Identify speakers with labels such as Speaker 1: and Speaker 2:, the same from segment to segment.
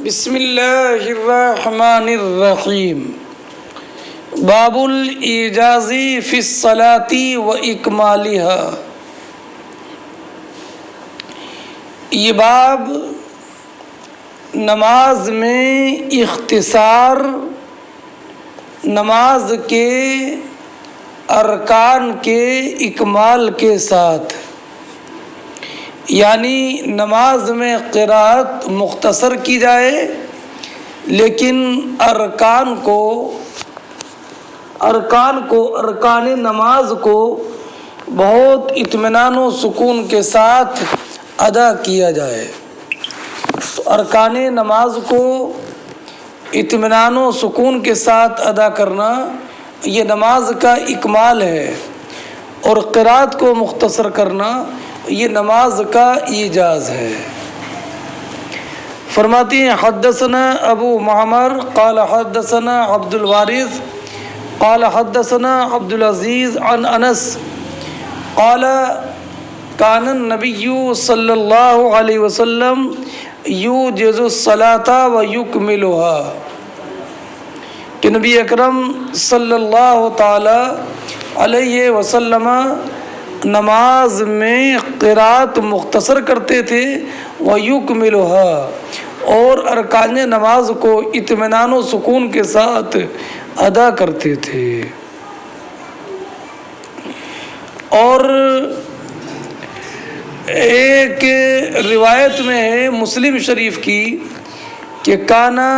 Speaker 1: بسم اللہ الرحمن الرحیم باب الإعجاز فی الصلاة و اکمالها۔ یہ باب نماز میں اختصار، نماز کے ارکان کے اکمال کے ساتھ، یعنی نماز میں قرات مختصر کی جائے لیکن ارکان نماز کو بہت اطمینان و سکون کے ساتھ ادا کیا جائے۔ تو ارکان نماز کو اطمینان و سکون کے ساتھ ادا کرنا یہ نماز کا اکمال ہے، اور قرات کو مختصر کرنا یہ نماز کا اعجاز ہے۔ فرماتے ہیں حدثنا ابو معمر قال حدثنا عبد الوارث قال حدثنا عبد العزیز عن انس قال كان النبي صلی اللہ علیہ وسلم یوجز الصلاة ویکملها، کہ نبی اکرم صلی اللہ تعالی علیہ وسلم نماز میں قرات مختصر کرتے تھے، وَيُكْمِلُهَا، اور ارکان نماز کو اطمینان و سکون کے ساتھ ادا کرتے تھے۔ اور ایک روایت میں ہے مسلم شریف کی کہ کانا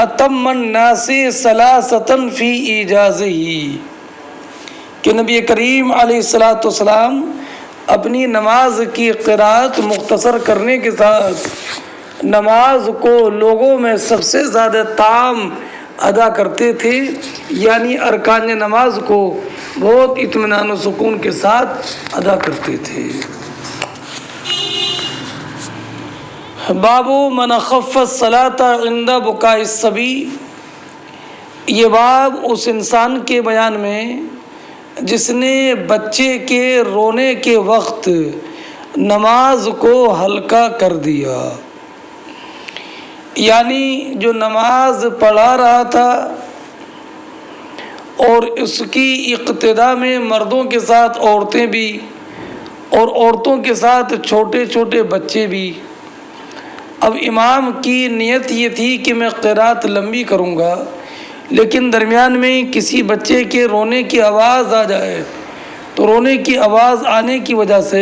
Speaker 1: اتم الناس ثلاثۃ فی ایجازہ، کہ نبی کریم علیہ الصلاۃ والسلام اپنی نماز کی قرات مختصر کرنے کے ساتھ نماز کو لوگوں میں سب سے زیادہ تام ادا کرتے تھے، یعنی ارکان نماز کو بہت اطمینان و سکون کے ساتھ ادا کرتے تھے۔ باب من خف الصلاة عند بکاء الصبی، یہ باب اس انسان کے بیان میں جس نے بچے کے رونے کے وقت نماز کو ہلکا کر دیا، یعنی جو نماز پڑھا رہا تھا اور اس کی اقتدا میں مردوں کے ساتھ عورتیں بھی، اور عورتوں کے ساتھ چھوٹے چھوٹے بچے بھی۔ اب امام کی نیت یہ تھی کہ میں قرات لمبی کروں گا، لیکن درمیان میں کسی بچے کے رونے کی آواز آ جائے تو رونے کی آواز آنے کی وجہ سے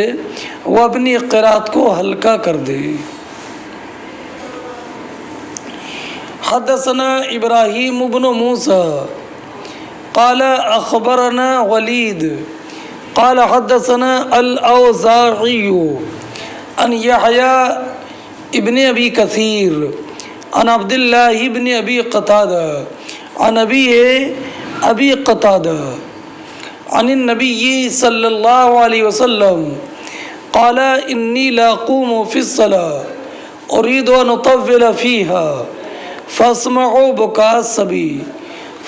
Speaker 1: وہ اپنی قرات کو ہلکا کر دے۔ حدثنا ابراہیم بن موسیٰ قال اخبرنا ولید قال حدثنا الاوزاعی عن یحییٰ ابن ابی کثیر عن عبداللہ ابن ابی قتادہ عن ابی قتادہ عن النبی صلی اللہ علیہ وسلم قال انی لا اقوم فی الصلاة اريد ان اطول فیها فاسمعوا بکاء الصبی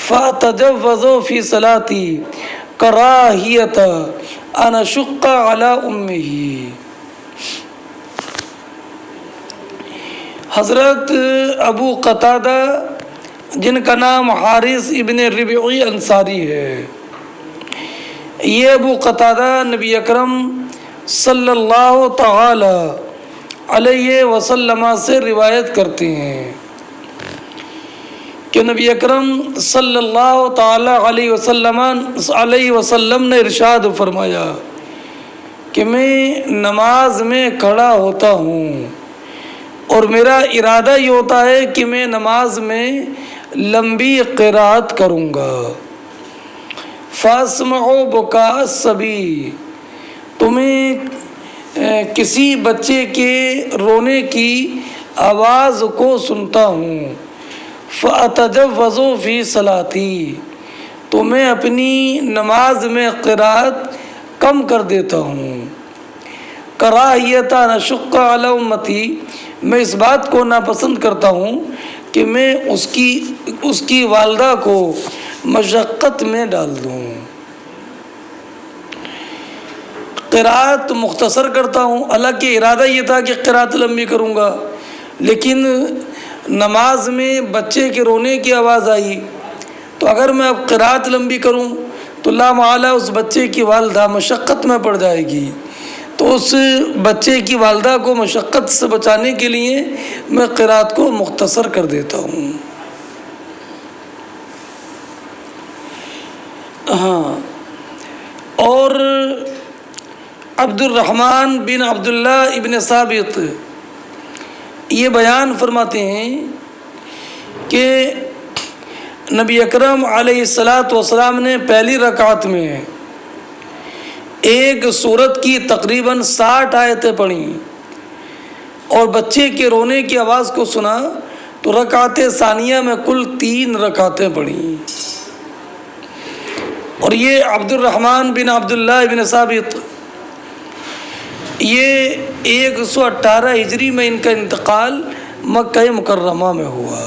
Speaker 1: فاتجوزوا فی صلاتي کراہیۃ ان اشق علی امہ۔ حضرت ابو قتادہ جن کا نام حارث ابن ربعی انصاری ہے، یہ ابو قتادہ نبی اکرم صلی اللہ تعالی علیہ وسلم سے روایت کرتے ہیں کہ نبی اکرم صلی اللہ تعالی علیہ وسلم نے ارشاد فرمایا کہ میں نماز میں کھڑا ہوتا ہوں اور میرا ارادہ یہ ہوتا ہے کہ میں نماز میں لمبی قرات کروں گا۔ فاسمعوا بکاء الصبی، تمہیں کسی بچے کے رونے کی آواز کو سنتا ہوں۔ فاتجوزوا فی صلاتی، تو میں اپنی نماز میں قرات کم کر دیتا ہوں۔ کراہیۃ ان اشق علی امتی، میں اس بات کو ناپسند کرتا ہوں کہ میں اس کی والدہ کو مشقت میں ڈال دوں۔ قرأت مختصر کرتا ہوں، حالانکہ ارادہ یہ تھا کہ قرأت لمبی کروں گا، لیکن نماز میں بچے کے رونے کی آواز آئی، تو اگر میں اب قرأت لمبی کروں تو لا محالہ اس بچے کی والدہ مشقت میں پڑ جائے گی، تو اس بچے کی والدہ کو مشقت سے بچانے کے لیے میں قرأت کو مختصر کر دیتا ہوں۔ ہاں، اور عبد الرحمن بن عبداللہ ابن ثابت یہ بیان فرماتے ہیں کہ نبی اکرم علیہ السلام نے پہلی رکعت میں ایک سورت کی تقریباً 60 آیتیں پڑھیں اور بچے کے رونے کی آواز کو سنا تو رکعت ثانیہ میں کل 3 رکعتیں پڑھیں، اور یہ عبد الرحمن بن عبداللہ ابن ثابت یہ 118 ہجری میں ان کا انتقال مکہ مکرمہ میں ہوا۔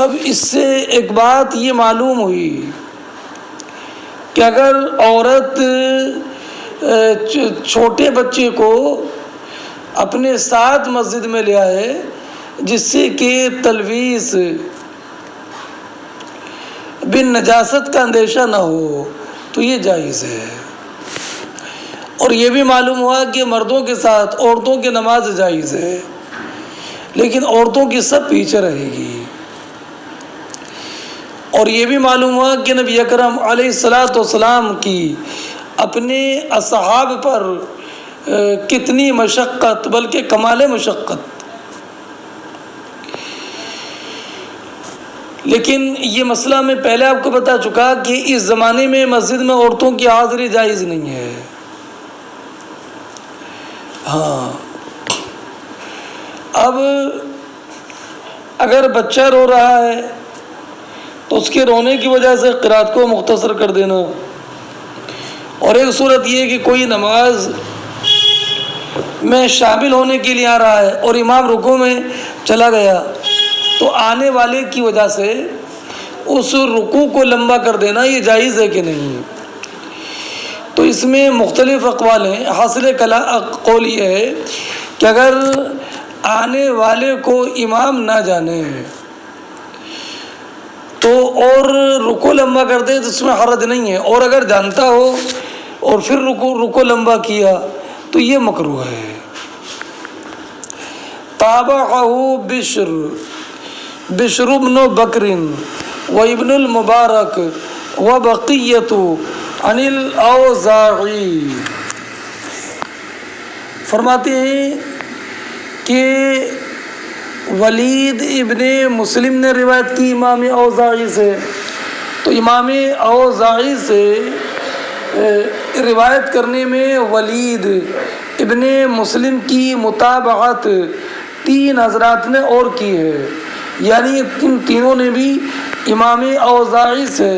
Speaker 1: اب اس سے ایک بات یہ معلوم ہوئی کہ اگر عورت چھوٹے بچے کو اپنے ساتھ مسجد میں لے آئے جس سے کہ تلویث بن نجاست کا اندیشہ نہ ہو تو یہ جائز ہے، اور یہ بھی معلوم ہوا کہ مردوں کے ساتھ عورتوں کی نماز جائز ہے، لیکن عورتوں کی سب پیچھے رہے گی، اور یہ بھی معلوم ہوا کہ نبی اکرم علیہ السلام کی اپنے اصحاب پر کتنی مشقت، بلکہ کمال مشقت۔ لیکن یہ مسئلہ میں پہلے آپ کو بتا چکا کہ اس زمانے میں مسجد میں عورتوں کی حاضری جائز نہیں ہے۔ ہاں، اب اگر بچہ رو رہا ہے تو اس کے رونے کی وجہ سے قرأت کو مختصر کر دینا، اور ایک صورت یہ کہ کوئی نماز میں شامل ہونے کے لیے آ رہا ہے اور امام رکوع میں چلا گیا تو آنے والے کی وجہ سے اس رکوع کو لمبا کر دینا یہ جائز ہے کہ نہیں؟ تو اس میں مختلف اقوال ہیں۔ حاصل قول یہ ہے کہ اگر آنے والے کو امام نہ جانے تو اور رکوع لمبا کر دے تو اس میں حرج نہیں ہے، اور اگر جانتا ہو اور پھر رکوع لمبا کیا تو یہ مکروہ ہے۔ تابعہ بشر بن بکر و ابن المبارک و بقیۃ عن الاوزاعی، فرماتے ہیں کہ ولید ابن مسلم نے روایت کی امام اوزاعی سے، تو امام اوزاعی سے روایت کرنے میں ولید ابن مسلم کی متابعت 3 حضرات نے اور کی ہے، یعنی ان تینوں نے بھی امام اوزاعی سے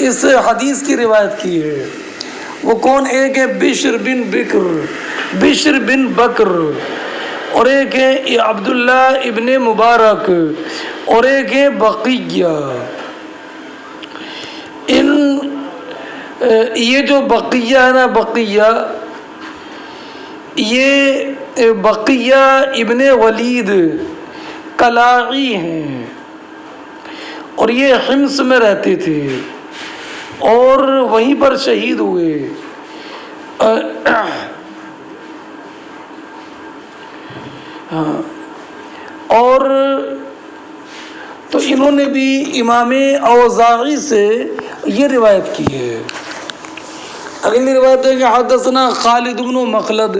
Speaker 1: اس حدیث کی روایت کی ہے۔ وہ کون؟ ایک ہے بشر بن بکر اور ایک ہے عبداللہ ابن مبارک اور ایک ہے بقیہ۔ یہ جو بقیہ ہے نا، یہ بقیہ ابن ولید کلاعی ہیں، اور یہ حمص میں رہتے تھے اور وہیں پر شہید ہوئے۔ ہاں، اور تو انہوں نے بھی امام اوزاعی سے یہ روایت کی ہے۔ اگلی روایت ہے کہ حدثنا خالد بن مخلد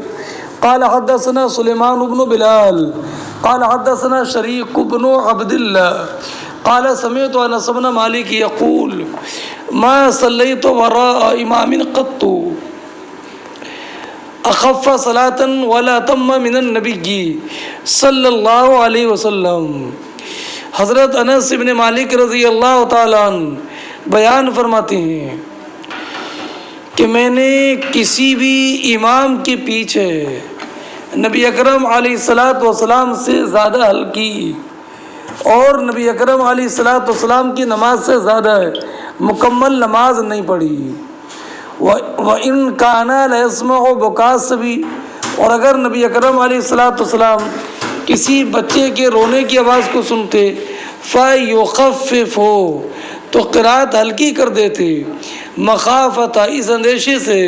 Speaker 1: قال حدثنا سلیمان بن بلال قال حدثنا شریک بن عبد اللہ قال سمعت انس بن مالک یقول ما صلیت وراء امام قط اخف صلاة ولا تم من النبی صلی اللہ علیہ وسلم۔ حضرت انس بن مالک رضی اللہ تعالیٰ عنہ بیان فرماتے ہیں کہ میں نے کسی بھی امام کے پیچھے نبی اکرم علیہ السلام سے زیادہ ہلکی اور نبی اکرم علیہ السلام کی نماز سے زیادہ مکمل نماز نہیں پڑھی۔ وَإِن كَانَ لَيَسْمَعُ بُكَاءَ الصَّبِيِّ، اور اگر نبی اکرم علیہ الصلوۃ والسلام کسی بچے کے رونے کی آواز کو سنتے فَيُخَفِّفُ، تو قرات ہلکی کر دیتے، مخافت، اس اندیشے سے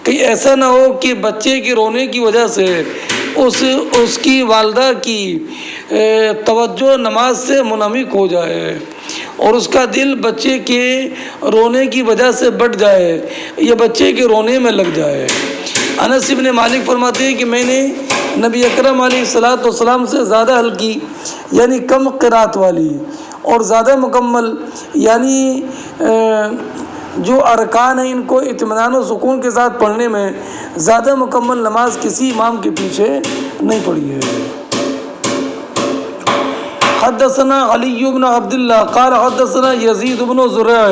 Speaker 1: کہ ایسا نہ ہو کہ بچے کے رونے کی وجہ سے اس کی والدہ کی توجہ نماز سے منہمک ہو جائے اور اس کا دل بچے کے رونے کی وجہ سے بٹ جائے یا بچے کے رونے میں لگ جائے۔ انس بن مالک فرماتے ہیں کہ میں نے نبی اکرم علیہ الصلوۃ والسلام سے زیادہ ہلکی یعنی کم قرات والی اور زیادہ مکمل یعنی جو ارکان ہیں ان کو اطمینان و سکون کے ساتھ پڑھنے میں زیادہ مکمل نماز کسی امام کے پیچھے نہیں پڑھی ہے۔ حدثنا علی بن عبد اللہ قال حدثنا یزید بن زرع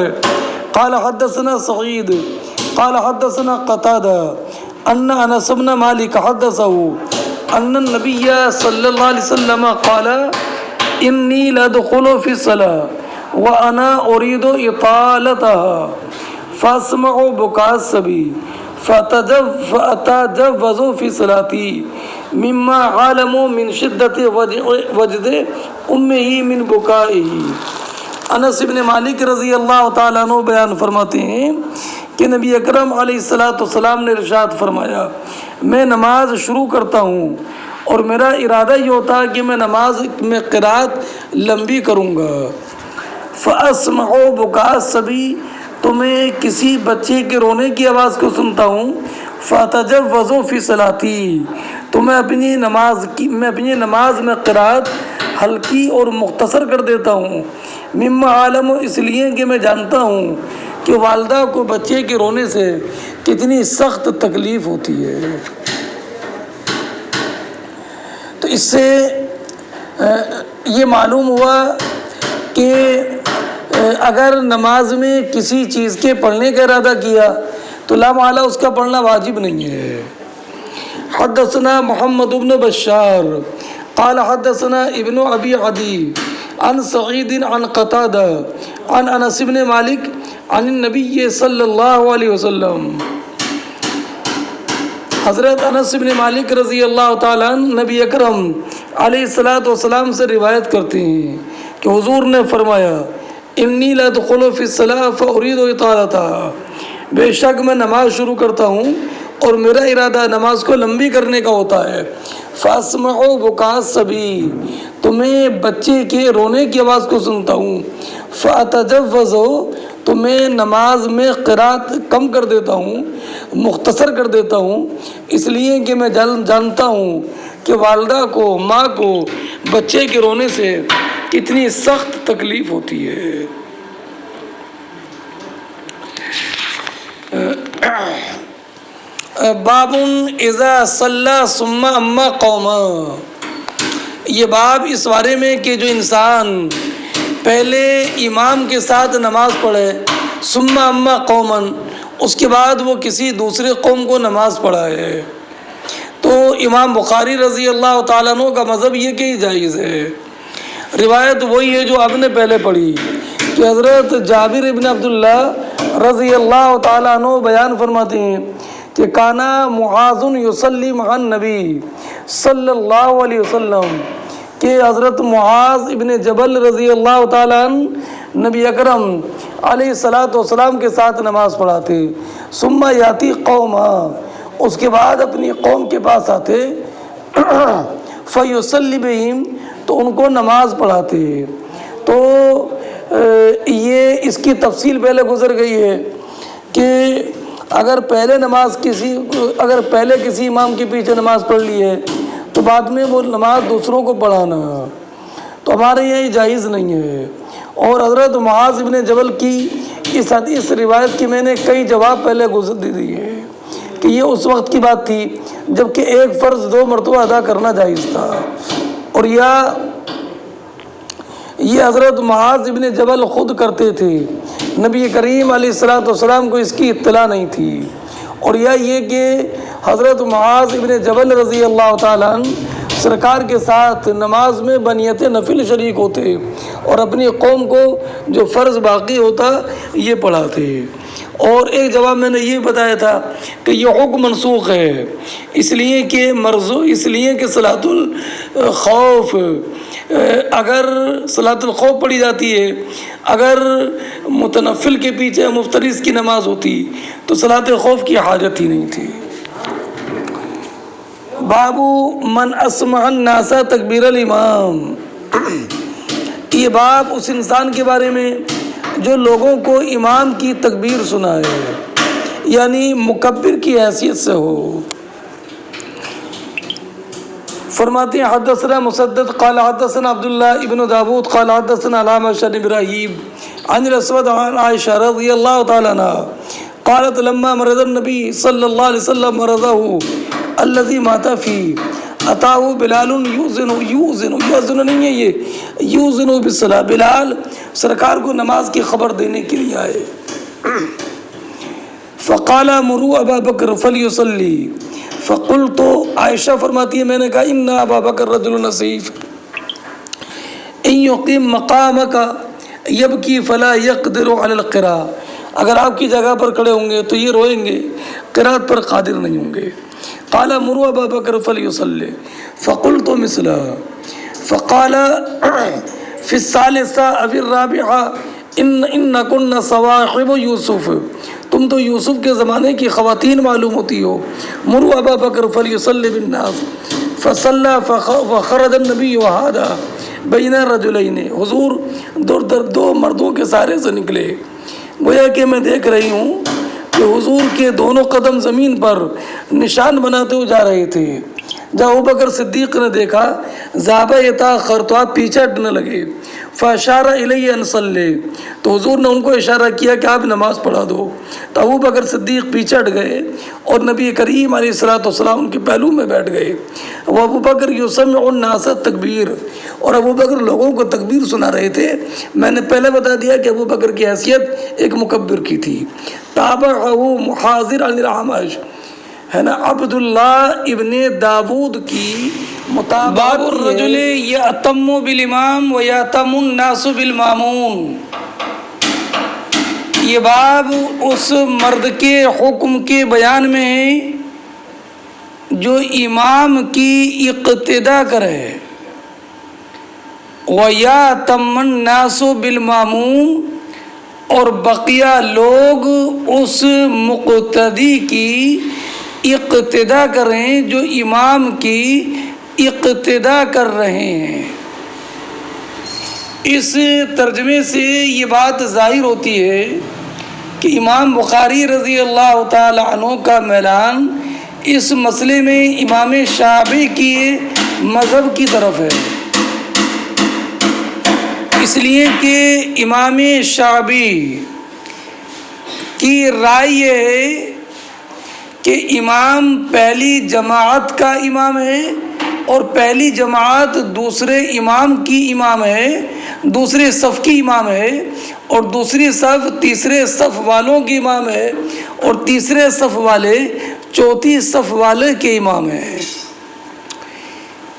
Speaker 1: قال حدثنا سعید قال حدثنا قتادہ ان انس بن مالک حدثه ان النبی صلی اللہ علیہ وسلم قال انی لادخل فی الصلاة وانا اريد اطالتها فاسمع بكاء الصبي فاتجوز في صلاتي مما عالم من شدت وجد امه من بكائه۔ انس بن مالک رضی اللہ تعالیٰ عنہ بیان فرماتے ہیں کہ نبی اکرم علیہ الصلوۃ والسلام نے ارشاد فرمایا، میں نماز شروع کرتا ہوں اور میرا ارادہ یہ ہوتا ہے کہ میں نماز میں قرات لمبی کروں گا۔ فاسمع بكاء الصبي، تو میں کسی بچے کے رونے کی آواز کو سنتا ہوں۔ فاتجوز فی صلاتی، تو میں اپنی نماز میں قرات ہلکی اور مختصر کر دیتا ہوں۔ مما عالم، اس لیے کہ میں جانتا ہوں کہ والدہ کو بچے کے رونے سے کتنی سخت تکلیف ہوتی ہے۔ تو اس سے یہ معلوم ہوا کہ اگر نماز میں کسی چیز کے پڑھنے کا ارادہ کیا تو لا محالہ اس کا پڑھنا واجب نہیں ہے۔ حدثنا محمد بن بشار قال حدثنا ابن ابی عدی عن سعید عن قتادہ عن انس بن مالک عن النبی صلی اللہ علیہ وسلم۔ حضرت انس بن مالک رضی اللہ تعالیٰ عنہ نبی اکرم علیہ الصلوۃ والسلام سے روایت کرتے ہیں کہ حضور نے فرمایا، انی لادخل فی الصلاۃ فارید اطالتها، بے شک میں نماز شروع کرتا ہوں اور میرا ارادہ نماز کو لمبی کرنے کا ہوتا ہے۔ فاسمع بكاء الصبي، تو میں بچے کے رونے کی آواز کو سنتا ہوں۔ فاتجوز، تو میں نماز میں قرات کم کر دیتا ہوں، مختصر کر دیتا ہوں، اس لیے کہ میں جانتا ہوں کہ والدہ کو، ماں کو بچے کے رونے سے کتنی سخت تکلیف ہوتی ہے۔ باب اذا صلی ثم اما قوما، یہ باب اس بارے میں کہ جو انسان پہلے امام کے ساتھ نماز پڑھے، ثم اما قوما، اس کے بعد وہ کسی دوسرے قوم کو نماز پڑھائے، تو امام بخاری رضی اللہ تعالیٰ عنہ کا مذہب یہ کہ جائز ہے۔ روایت وہی ہے جو آپ نے پہلے پڑھی کہ حضرت جابر ابن عبداللہ رضی اللہ تعالیٰ عنہ بیان فرماتے ہیں کہ کانا معاذ یصلی مع النبی صلی اللہ علیہ وسلم، کہ حضرت معاذ ابن جبل رضی اللہ تعالیٰ عنہ نبی اکرم علیہ الصلوۃ والسلام کے ساتھ نماز پڑھاتے، ثم یاتی قوما، اس کے بعد اپنی قوم کے پاس آتے، فیصلی بہم، تو ان کو نماز پڑھاتے۔ تو یہ اس کی تفصیل پہلے گزر گئی ہے کہ اگر پہلے کسی امام کے پیچھے نماز پڑھ لی ہے تو بعد میں وہ نماز دوسروں کو پڑھانا تو ہمارے یہاں جائز نہیں ہے۔ اور حضرت معاذ ابن جبل کی اس حدیث روایت کی میں نے کئی جواب پہلے گزر دی ہے کہ یہ اس وقت کی بات تھی جب کہ ایک فرض 2 مرتبہ ادا کرنا جائز تھا، اور یہ حضرت معاذ ابن جبل خود کرتے تھے، نبی کریم علیہ الصلوۃ والسلام کو اس کی اطلاع نہیں تھی، اور یہ کہ حضرت معاذ ابن جبل رضی اللہ تعالیٰ عنہ سرکار کے ساتھ نماز میں بنیت نفل شریک ہوتے اور اپنی قوم کو جو فرض باقی ہوتا یہ پڑھاتے۔ اور ایک جواب میں نے یہ بتایا تھا کہ یہ حکم منسوخ ہے، اس لیے کہ صلاۃ الخوف اگر صلاۃ الخوف پڑھی جاتی ہے، اگر متنفل کے پیچھے مفترض کی نماز ہوتی تو صلاۃ خوف کی حاجت ہی نہیں تھی۔ باب من اسمع الناس تکبیر الامام، یہ باب اس انسان کے بارے میں جو لوگوں کو امام کی تکبیر سنائے، یعنی مکبر کی حیثیت سے ہو۔ فرماتے ہیں حدثنا مسدد قال حدثنا عبداللہ ابن داود قال حدثنا علامہ شن ابراہیم عن الاسود عن عائشہ رضی اللہ تعالی عنہ قالت لما مرض النبی صلی اللہ علیہ وسلم مرضه الذي مات فيه اتاه بلال یؤذن نہیں ہے یہ یؤذن بالصلاة، بلال سرکار کو نماز کی خبر دینے کے لیے آئے۔ فقال مروا ابا بکر فلیصلی، فقلت، عائشہ فرماتی ہے میں نے کہا ان ابا بکر رجل نصیف ان یقیم مقامک یبکی فلا یقدر علی القراء، اگر آپ کی جگہ پر کھڑے ہوں گے تو یہ روئیں گے، قرات پر قادر نہیں ہوں گے۔ قال مروا ابا بکر فلیصلی فقلت مثلا، فقال فی الثالثہ ابی الرابعہ ان کن صواحب یوسف، تم تو یوسف کے زمانے کی خواتین معلوم ہوتی ہو۔ مروا ابا بکر فلیصلی بالناس فصلی فخرج النبی وہذا بین الرجلین، حضور دو مردوں کے سارے سے نکلے، گویا کہ میں دیکھ رہی ہوں کہ حضور کے دونوں قدم زمین پر نشان بناتے ہوئے جا رہے تھے۔ جب ابوبکر صدیق نے دیکھا ذهب يتأخر، تو آپ پیچھے ہٹنے لگے، فاشار الی ان صلی، تو حضور نے ان کو اشارہ کیا کہ آپ نماز پڑھا دو، تو ابوبکر صدیق پیچھے ہٹ گئے اور نبی کریم علیہ الصلوۃ والسلام ان کے پہلو میں بیٹھ گئے۔ وہ ابوبکر یسمع الناس تکبیر، اور ابوبکر لوگوں کو تکبیر سنا رہے تھے۔ میں نے پہلے بتا دیا کہ ابوبکر کی حیثیت ایک مکبر کی تھی۔ تابعہ محاذر عن الاعمش، ہے نا، عبداللہ ابن داود کی مطابق باب الرجل یأتم بالامام و یأتم الناس بالمامون، یہ باب اس مرد کے حکم کے بیان میں ہے جو امام کی اقتدا کرے، وَيَأْتَمَّ النَّاسُ بِالْمَأْمُومِ، اور بقیہ لوگ اس مقتدی کی اقتدا کریں جو امام کی اقتدا کر رہے ہیں۔ اس ترجمے سے یہ بات ظاہر ہوتی ہے کہ امام بخاری رضی اللہ تعالی عنہ کا میلان اس مسئلے میں امام شافعی کی مذہب کی طرف ہے، اس لیے کہ امام شافعی کی رائے یہ ہے کہ امام پہلی جماعت کا امام ہے اور پہلی جماعت دوسرے امام کی امام ہے، دوسرے صف کی امام ہے، اور دوسری صف تیسرے صف والوں کی امام ہے، اور تیسرے صف والے چوتھی صف والے کے امام ہیں۔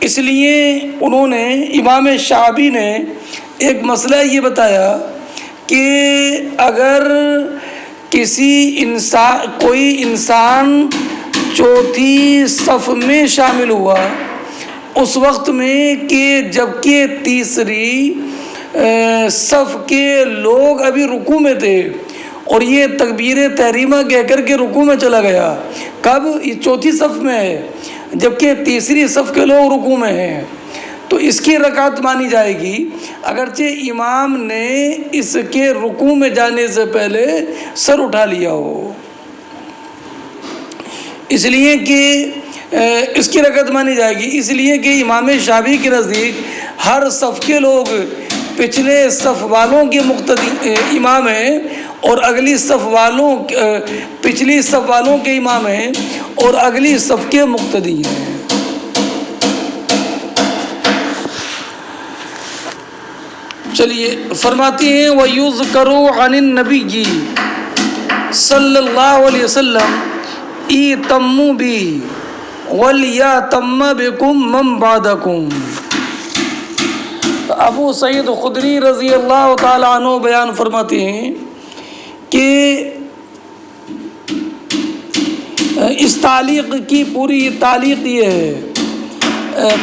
Speaker 1: اس لیے انہوں نے، امام شافعی نے ایک مسئلہ یہ بتایا کہ اگر کوئی انسان چوتھی صف میں شامل ہوا اس وقت میں کہ جبکہ تیسری صف کے لوگ ابھی رکوع میں تھے اور یہ تکبیر تحریمہ کہہ کر کے رکوع میں چلا گیا، کب؟ یہ چوتھی صف میں ہے جبکہ تیسری صف کے لوگ رکوع میں ہیں، تو اس کی رکعت مانی جائے گی اگرچہ امام نے اس کے رکوع میں جانے سے پہلے سر اٹھا لیا ہو، اس لیے کہ اس کی رکعت مانی جائے گی، اس لیے کہ امام شافعی کے نزدیک ہر صف کے لوگ پچھلے صف والوں کے مقتدی امام ہیں اور اگلی صف والوں پچھلی صف والوں کے امام ہیں اور اگلی صف کے مقتدی ہیں۔ چلیے، فرماتی ہیں وَيُذْكَرُ عَنِ النَّبِيِّ صلی اللہ علیہ وسلم اِتَمُّ بِهِ وَلْيَأْتَمَّ بِكُم مَّن بَعْدَكُم۔ ابو سعید خدری رضی اللہ تعالیٰ عنہ بیان فرماتے ہیں کہ اس تعلیق کی پوری تعلیق یہ ہے،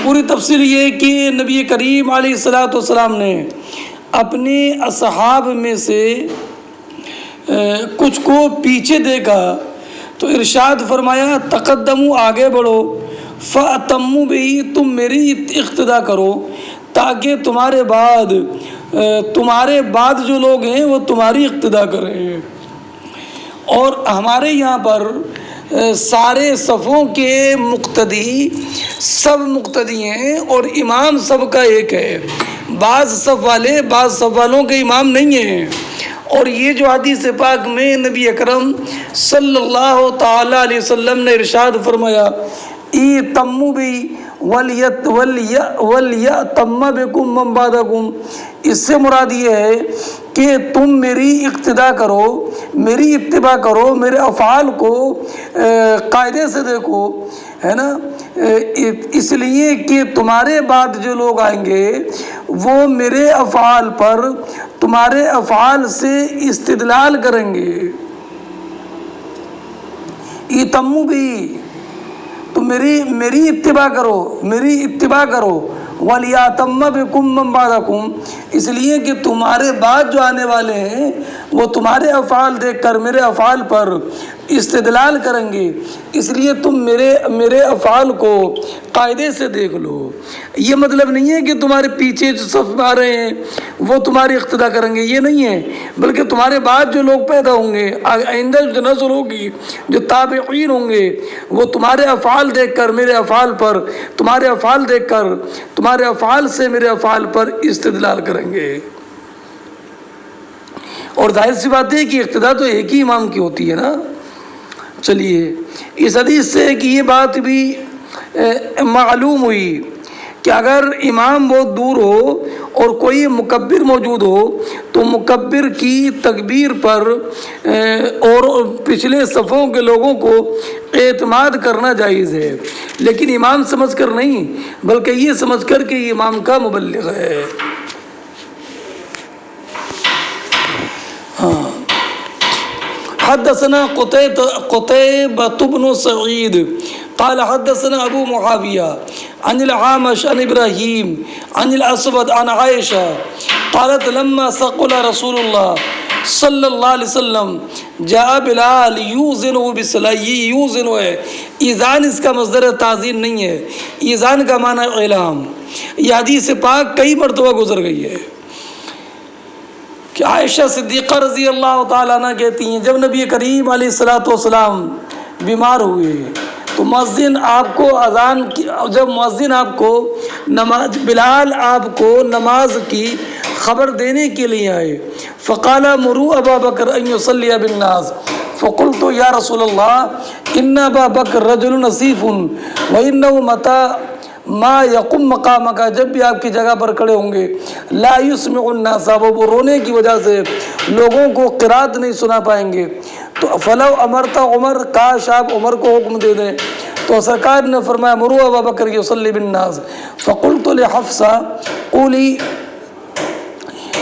Speaker 1: پوری تفسیر یہ ہے کہ نبی کریم علیہ الصلوۃ والسلام نے اپنے اصحاب میں سے کچھ کو پیچھے دیکھا تو ارشاد فرمایا تقدموا، آگے بڑھو، فَأَتَمُّوا بِهِ، تم میری اقتدا کرو تاکہ تمہارے بعد جو لوگ ہیں وہ تمہاری اقتدا کریں۔ اور ہمارے یہاں پر سارے صفوں کے مقتدی سب مقتدی ہیں اور امام سب کا ایک ہے، بعض صف والوں کے امام نہیں ہیں۔ اور یہ جو حدیث پاک میں نبی اکرم صلی اللہ تعالیٰ علیہ وسلم نے ارشاد فرمایا ایتموا بی ولیأتم بکم من بعدکم، اس سے مراد یہ ہے کہ تم میری اقتدا کرو، میری اتباع کرو، میرے افعال کو قاعدے سے دیکھو، ہے نا، اس لیے کہ تمہارے بعد جو لوگ آئیں گے وہ میرے افعال پر تمہارے افعال سے استدلال کریں گے۔ ایتموا بی، تو میری اتباع کرو، وَلْيَأْتَمَّ بِكُم مَّن بَعْدَكُم، اس لیے کہ تمہارے بعد جو آنے والے ہیں وہ تمہارے افعال دیکھ کر میرے افعال پر استدلال کریں گے، اس لیے تم میرے افعال کو قاعدے سے دیکھ لو۔ یہ مطلب نہیں ہے کہ تمہارے پیچھے جو صف آ رہے ہیں وہ تمہاری اقتدا کریں گے، یہ نہیں ہے، بلکہ تمہارے بعد جو لوگ پیدا ہوں گے، آئندہ جو نسل ہوگی، جو تابعین ہوں گے، وہ تمہارے افعال دیکھ کر میرے افعال پر، تمہارے افعال دیکھ کر تمہارے افعال سے میرے افعال پر استدلال کریں گے۔ اور ظاہر سی بات ہے کہ اقتدا تو ایک ہی امام کی ہوتی ہے نا۔ چلیے، اس حدیث سے کہ یہ بات بھی معلوم ہوئی کہ اگر امام بہت دور ہو اور کوئی مکبر موجود ہو تو مکبر کی تکبیر پر اور پچھلے صفوں کے لوگوں کو اعتماد کرنا جائز ہے، لیکن امام سمجھ کر نہیں، بلکہ یہ سمجھ کر کہ یہ امام کا مبلغ ہے۔ حدثنا قتيبة بن سعيد قال حدثنا أبو معاوية عن العامش عن إبراهيم عن الأسود عن عائشة قالت لما ثقل رسول الله صلی اللہ علیہ وسلم جاء بلال یوزن بالصلاۃ، یہ یوزن ہے، ایذان اس کا مصدر تعظیم نہیں ہے، ایذان کا معنی اعلام۔ یہ حدیث پاک کئی مرتبہ گزر گئی ہے کہ عائشہ صدیقہ رضی اللہ تعالیٰ عنہ کہتی ہیں جب نبی کریم علیہ الصلوۃ والسلام بیمار ہوئے تو مؤذن آپ کو جب مؤذن آپ کو بلال آپ کو نماز کی خبر دینے کے لیے آئے، فقال مروا ابا بکر ان یصلی بالناس، فقلت یا رسول اللہ ان ابا بکر رجل نصیف وانه متى ما یقم مقامک، جب بھی آپ کی جگہ پر کھڑے ہوں گے لا یسمع الناس، وہ رونے کی وجہ سے لوگوں کو قرات نہیں سنا پائیں گے، تو فلو امرت عمر، کاش آپ عمر کو حکم دے دیں، تو سرکار نے فرمایا مروا ابا بکر یصلی بالناس، فقلت لحفصہ قولی،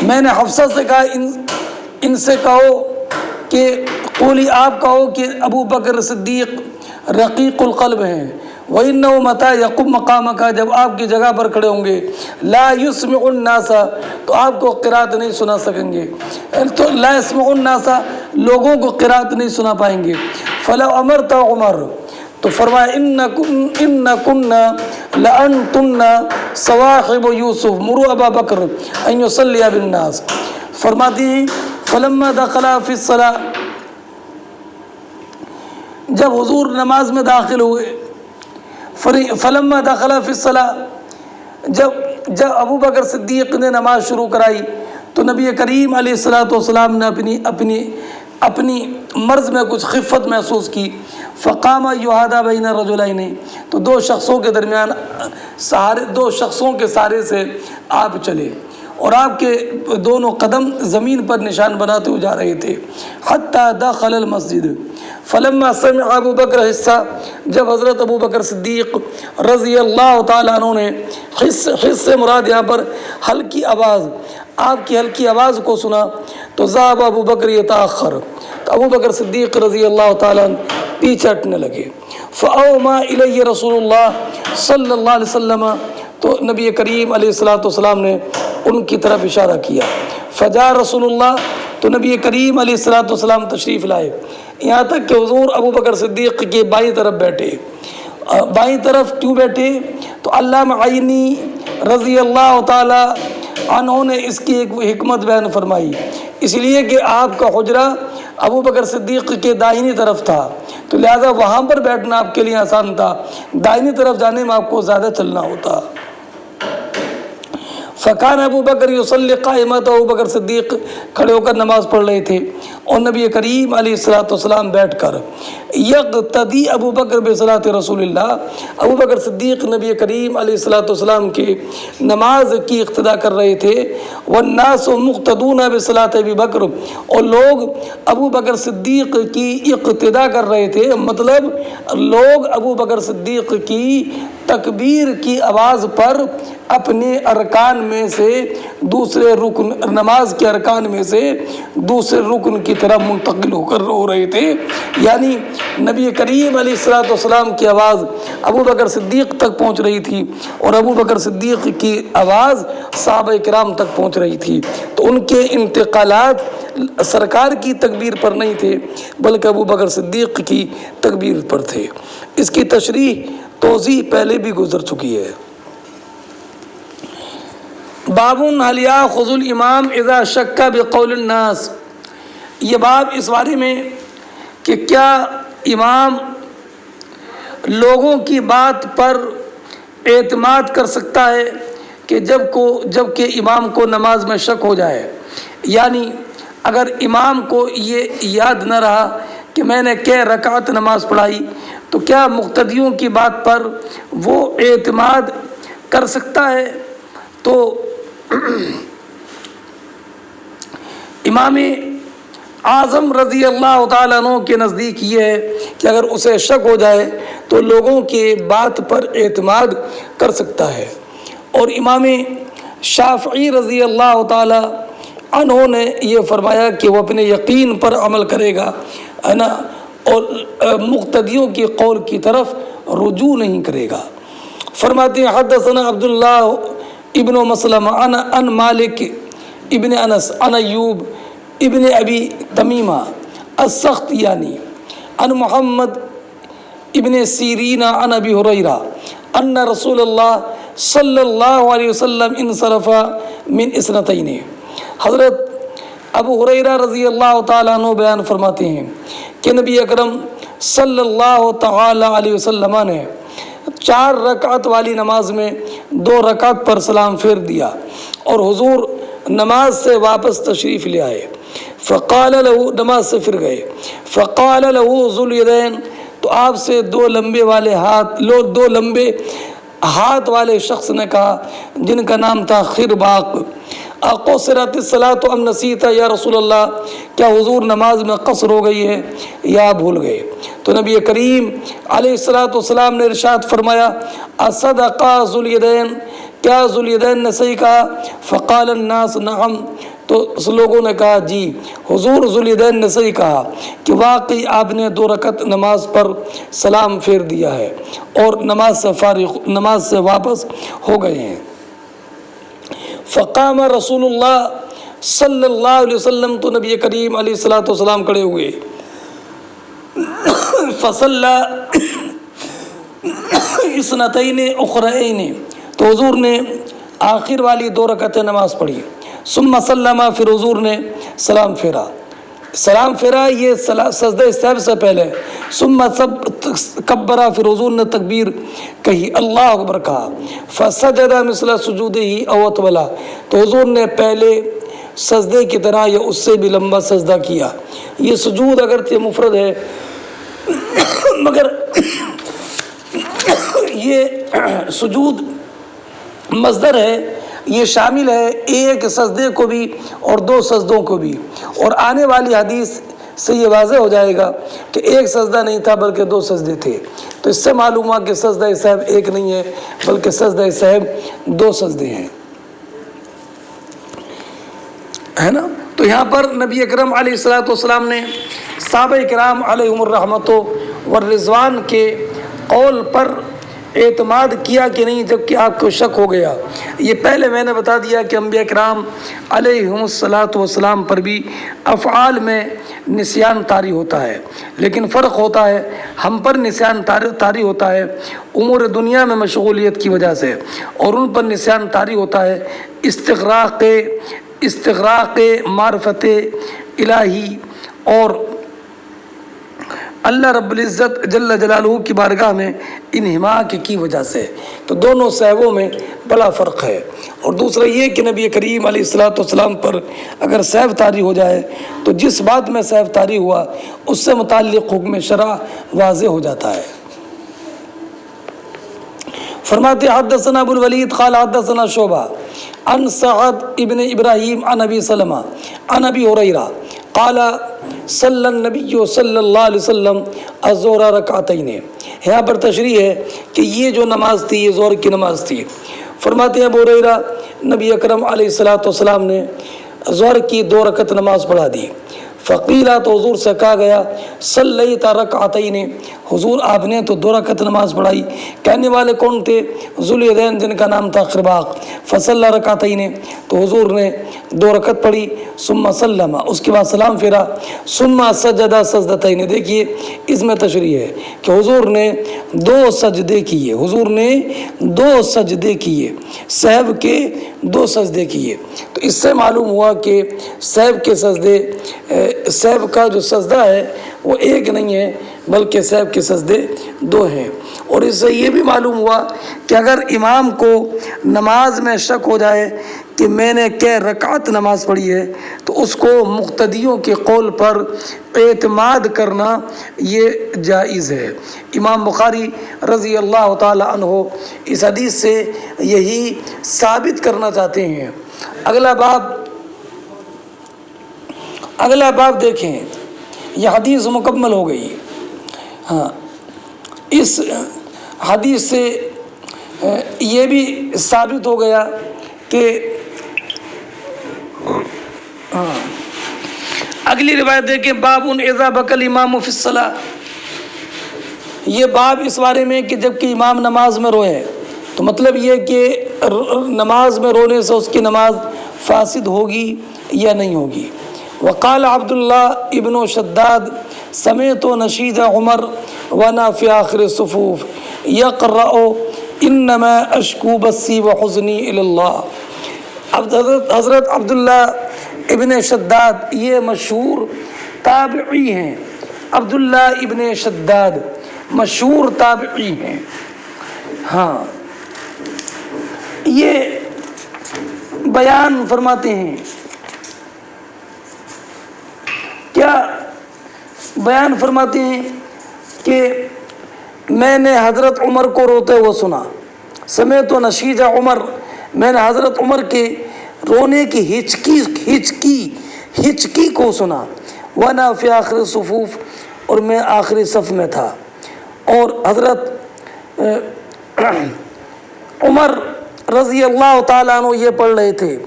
Speaker 1: میں نے حفصہ سے کہا ان سے کہو کہ قولی، آپ کہو کہ ابو بکر صدیق رقیق القلب ہیں، وَإِنَّهُ مَتَى يَقُمْ مَقَامَكَ، جب آپ کی جگہ پر کھڑے ہوں گے لا يسمع الناس، تو آپ کو قرات نہیں سنا سکیں گے، تو لا يسمع الناس، لوگوں کو قرات نہیں سنا پائیں گے، فلو امرت عمر، تو فرمایا انکن لانتن صواحب یوسف مروا ابا بکر ان یصلی بالناس، فرماتی ہیں فلما دخل فی الصلاۃ، جب حضور نماز میں داخل ہوئے، فلما دخل فی الصلاۃ، جب ابو بکر صدیق نے نماز شروع کرائی تو نبی کریم علیہ الصلوۃ والسلام نے اپنی مرض میں کچھ خفت محسوس کی، فقام یہادی بین الرجلین، تو دو شخصوں کے سہارے سے آپ چلے اور آپ کے دونوں قدم زمین پر نشان بناتے ہوئے جا رہے تھے، حتی دخل المسجد، فلما سمع ابو بکر حصہ، جب حضرت ابو بکر صدیق رضی اللہ تعالیٰ عنہ نے حص سے مراد یہاں پر ہلکی آواز، آپ کی ہلکی آواز کو سنا تو ذهب ابو بکر یتاخر، تو ابو بکر صدیق رضی اللہ تعالیٰ عنہ پیچھے ہٹنے لگے۔ فاوما الی رسول اللہ صلی اللہ علیہ وسلم، تو نبی کریم علیہ السلام نے ان کی طرف اشارہ کیا۔ فجاء رسول اللہ، تو نبی کریم علیہ السلام تشریف لائے، یہاں تک کہ حضور ابو بکر صدیق کے بائیں طرف بیٹھے۔ بائیں طرف کیوں بیٹھے؟ تو علامہ عینی رضی اللہ تعالی عنہ نے اس کی ایک حکمت بیان فرمائی، اس لیے کہ آپ کا حجرہ ابو بکر صدیق کے دائنی طرف تھا، تو لہذا وہاں پر بیٹھنا آپ کے لیے آسان تھا، دائنی طرف جانے میں آپ کو زیادہ چلنا ہوتا۔ فکان ابو بکر یصلی قائما، تو ابو بکر صدیق کھڑے ہو کر نماز پڑھ رہے تھے، اور نبی کریم علیہ السلام بیٹھ کر۔ یقتدی ابو بکر بصلاۃ رسول اللہ، ابو بکر صدیق نبی کریم علیہ السلام کے نماز کی اقتدا کر رہے تھے۔ والناس مقتدون بصلاۃ ابی بکر، اور لوگ ابو بکر صدیق کی اقتدا کر رہے تھے، مطلب لوگ ابو بکر صدیق کی تکبیر کی آواز پر اپنے ارکان میں سے دوسرے رکن، نماز کے ارکان میں سے دوسرے رکن کی طرف منتقل ہو رہے تھے، یعنی نبی کریم علیہ السلام کی آواز ابو بکر صدیق تک پہنچ رہی تھی، اور ابو بکر صدیق کی آواز صحابہ کرام تک پہنچ رہی تھی، تو ان کے انتقالات سرکار کی تکبیر پر نہیں تھے بلکہ ابو بکر صدیق کی تکبیر پر تھے۔ اس کی تشریح توضیح پہلے بھی گزر چکی ہے۔ باب هل یاخذ الامام اذا شک بقول الناس، یہ باب اس بارے میں کہ کیا امام لوگوں کی بات پر اعتماد کر سکتا ہے کہ جب کہ امام کو نماز میں شک ہو جائے، یعنی اگر امام کو یہ یاد نہ رہا کہ میں نے کیا رکعت نماز پڑھائی، تو کیا مقتدیوں کی بات پر وہ اعتماد کر سکتا ہے؟ تو امام اعظم رضی اللہ تعالیٰ عنہ کے نزدیک یہ ہے کہ اگر اسے شک ہو جائے تو لوگوں کے بات پر اعتماد کر سکتا ہے، اور امام شافعی رضی اللہ تعالیٰ عنہ نے یہ فرمایا کہ وہ اپنے یقین پر عمل کرے گا، ہے نا، اور مقتدیوں کی قول کی طرف رجوع نہیں کرے گا۔ فرماتے ہیں حدثنا عبداللہ ابن مسلمہ عن مالک ابن انس عن ایوب ابن ابی تمیمہ السختیانی عن محمد ابن سیرین عن ابی ہریرہ ان رسول اللہ صلی اللہ علیہ وسلم انصرف من اثنتین، حضرت ابو ہریرہ رضی اللہ تعالیٰ عنہ بیان فرماتے ہیں کہ نبی اکرم صلی اللہ تعالیٰ علیہ وسلم نے 4 رکعت والی نماز میں 2 رکعت پر سلام پھیر دیا، اور حضور نماز سے واپس تشریف لے آئے۔ فقال له، نماز سے پھر گئے، فقال له ذو الیدین، تو آپ سے دو لمبے ہاتھ والے شخص نے کہا جن کا نام تھا خرباق، اقصرت الصلاۃ ام نسیت یا رسول اللہ، کیا حضور نماز میں قصر ہو گئی ہے یا بھول گئے؟ تو نبی کریم علیہ السلام نے ارشاد فرمایا اصدق ذو الیدین، کیا ذو الیدین نے صحیح کہا؟ فقال الناس نعم، تو لوگوں نے کہا جی حضور ذو الیدین نے صحیح کہا کہ واقعی آپ نے 2 رکعت نماز پر سلام پھیر دیا ہے اور نماز سے واپس ہو گئے ہیں۔ فقام رسول اللہ صلی اللہ علیہ وسلم، تو نبی کریم علیہ السلام کھڑے ہوئے، فصلی اثنتین اخرین، تو حضور نے آخر والی 2 رکعتیں نماز پڑھی، ثم سلم، پھر حضور نے سلام پھیرا یہ سجدہ سہو سے پہلے، ثم کبرا، پھر حضور نے تکبیر کہی، اللہ اکبر کہا، فسجد مثل سجودہ او اطولا، تو حضور نے پہلے سجدے کی طرح یا اس سے بھی لمبا سجدہ کیا۔ یہ سجود اگرچہ مفرد ہے مگر یہ سجود مصدر ہے، یہ شامل ہے ایک سجدے کو بھی اور 2 سجدوں کو بھی، اور آنے والی حدیث سے یہ واضح ہو جائے گا کہ ایک سجدہ نہیں تھا بلکہ 2 سجدے تھے۔ تو اس سے معلوم ہوا کہ سجدہ سہو ایک نہیں ہے بلکہ سجدہ سہو 2 سجدے ہیں، ہے نا۔ تو یہاں پر نبی اکرم علیہ الصلوۃ والسلام نے صحابہ کرام علیہم الرحمۃ والرضوان کے قول پر اعتماد کیا کہ نہیں، جبکہ آپ کو شک ہو گیا۔ یہ پہلے میں نے بتا دیا کہ انبیاء کرام علیہم الصلوۃ والسلام پر بھی افعال میں نسیان طاری ہوتا ہے، لیکن فرق ہوتا ہے ہم پر نسیان طاری ہوتا ہے امور دنیا میں مشغولیت کی وجہ سے، اور ان پر نسیان طاری ہوتا ہے استغراق معرفت الہی اور اللہ رب العزت جل جلالہ کی بارگاہ میں انہماک کی وجہ سے۔ تو دونوں سہووں میں بڑا فرق ہے۔ اور دوسرا یہ کہ نبی کریم علیہ الصلوۃ والسلام پر اگر سہو طاری ہو جائے تو جس بات میں سہو طاری ہوا اس سے متعلق حکم شرع واضح ہو جاتا ہے۔ فرماتے حدثنا ابو الولید قال حدثنا شعبہ عن سعد ابن ابراہیم عن ابی سلمہ عن ابی ہریرہ قال صلی النبی صلی اللہ علیہ وسلم الظہر رکعتین۔ یہاں پر تشریح ہے کہ یہ جو نماز تھی یہ ظہر کی نماز تھی۔ فرماتے ہیں ابو ہریرہ نبی اکرم علیہ الصلوۃ والسلام نے ظہر کی 2 رکعت نماز پڑھا دی۔ فقیلہ تو حضور سے کہا گیا صلیت رکعتین، حضور آپ نے تو 2 رکعت نماز پڑھائی۔ کہنے والے کون تھے؟ ذوالیدین جن کا نام تھا خرباق۔ فصلی رکعتین، تو حضور نے 2 رکعت پڑھی۔ ثم سلم، اس کے بعد سلام پھیرا۔ ثم سجد سجدتین، دیکھیے اس میں تشریح ہے کہ حضور نے 2 سجدے کیے، حضور نے 2 سجدے کیے، سہو کے 2 سجدے کیے۔ تو اس سے معلوم ہوا کہ سہو کے سجدے، سہو کا جو سجدہ ہے وہ ایک نہیں ہے بلکہ سہو کے سجدے 2 ہیں۔ اور اس سے یہ بھی معلوم ہوا کہ اگر امام کو نماز میں شک ہو جائے کہ میں نے کیا رکعت نماز پڑھی ہے تو اس کو مقتدیوں کے قول پر اعتماد کرنا یہ جائز ہے۔ امام بخاری رضی اللہ تعالی عنہ اس حدیث سے یہی ثابت کرنا چاہتے ہیں۔ اگلا باب دیکھیں، یہ حدیث مکمل ہو گئی۔ ہاں، اس حدیث سے یہ بھی ثابت ہو گیا کہ اگلی روایت دیکھیں، باب اذا بکى الامام فی الصلاۃ۔ یہ باب اس بارے میں کہ جب کہ امام نماز میں روئے، تو مطلب یہ کہ نماز میں رونے سے اس کی نماز فاسد ہوگی یا نہیں ہوگی۔ وقال عبداللہ ابن شداد سمعت نشید عمر وانا فی آخر الصفوف یقرأ انما اشکو بثی وحزنی الی اللہ۔ حضرت عبداللہ ابن شداد یہ مشہور تابعی ہیں، عبداللہ ابن شداد مشہور تابعی ہیں۔ ہاں، یہ بیان فرماتے ہیں، کیا بیان فرماتے ہیں کہ میں نے حضرت عمر کو روتے ہوئے سنا، سمیت و نشیج عمر، میں نے حضرت عمر کے رونے کی ہچکی کو سنا، وانا فی آخر صفوف، اور میں آخری صف میں تھا، اور حضرت عمر رضی اللہ تعالیٰ عنہ یہ پڑھ رہے تھے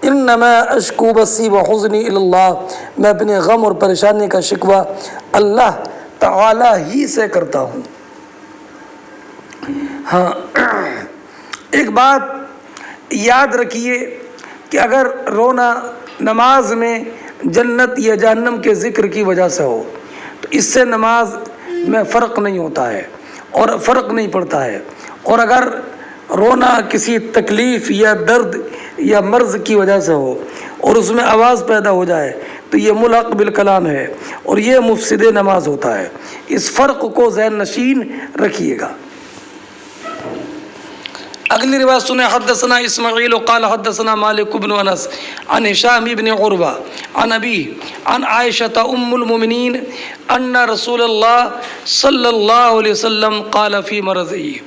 Speaker 1: انما اشکو بثی وحزنی الی اللہ، میں اپنے غم اور پریشانی کا شکوہ اللہ تعالی ہی سے کرتا ہوں۔ ہاں، ایک بات یاد رکھیے کہ اگر رونا نماز میں جنت یا جہنم کے ذکر کی وجہ سے ہو تو اس سے نماز میں فرق نہیں ہوتا ہے اور فرق نہیں پڑتا ہے، اور اگر رونا کسی تکلیف یا درد یا مرض کی وجہ سے ہو اور اس میں آواز پیدا ہو جائے تو یہ ملحق بالکلام ہے اور یہ مفسد نماز ہوتا ہے۔ اس فرق کو ذہن نشین رکھیے گا۔ اگلی روایت سنیں، حدثنا اسماعیل قال حدثنا مالک بن انس عن ہشام بن عروہ عن ابی عن عائشہ ام المؤمنین ان رسول اللہ صلی اللہ علیہ وسلم قال فی مرضه۔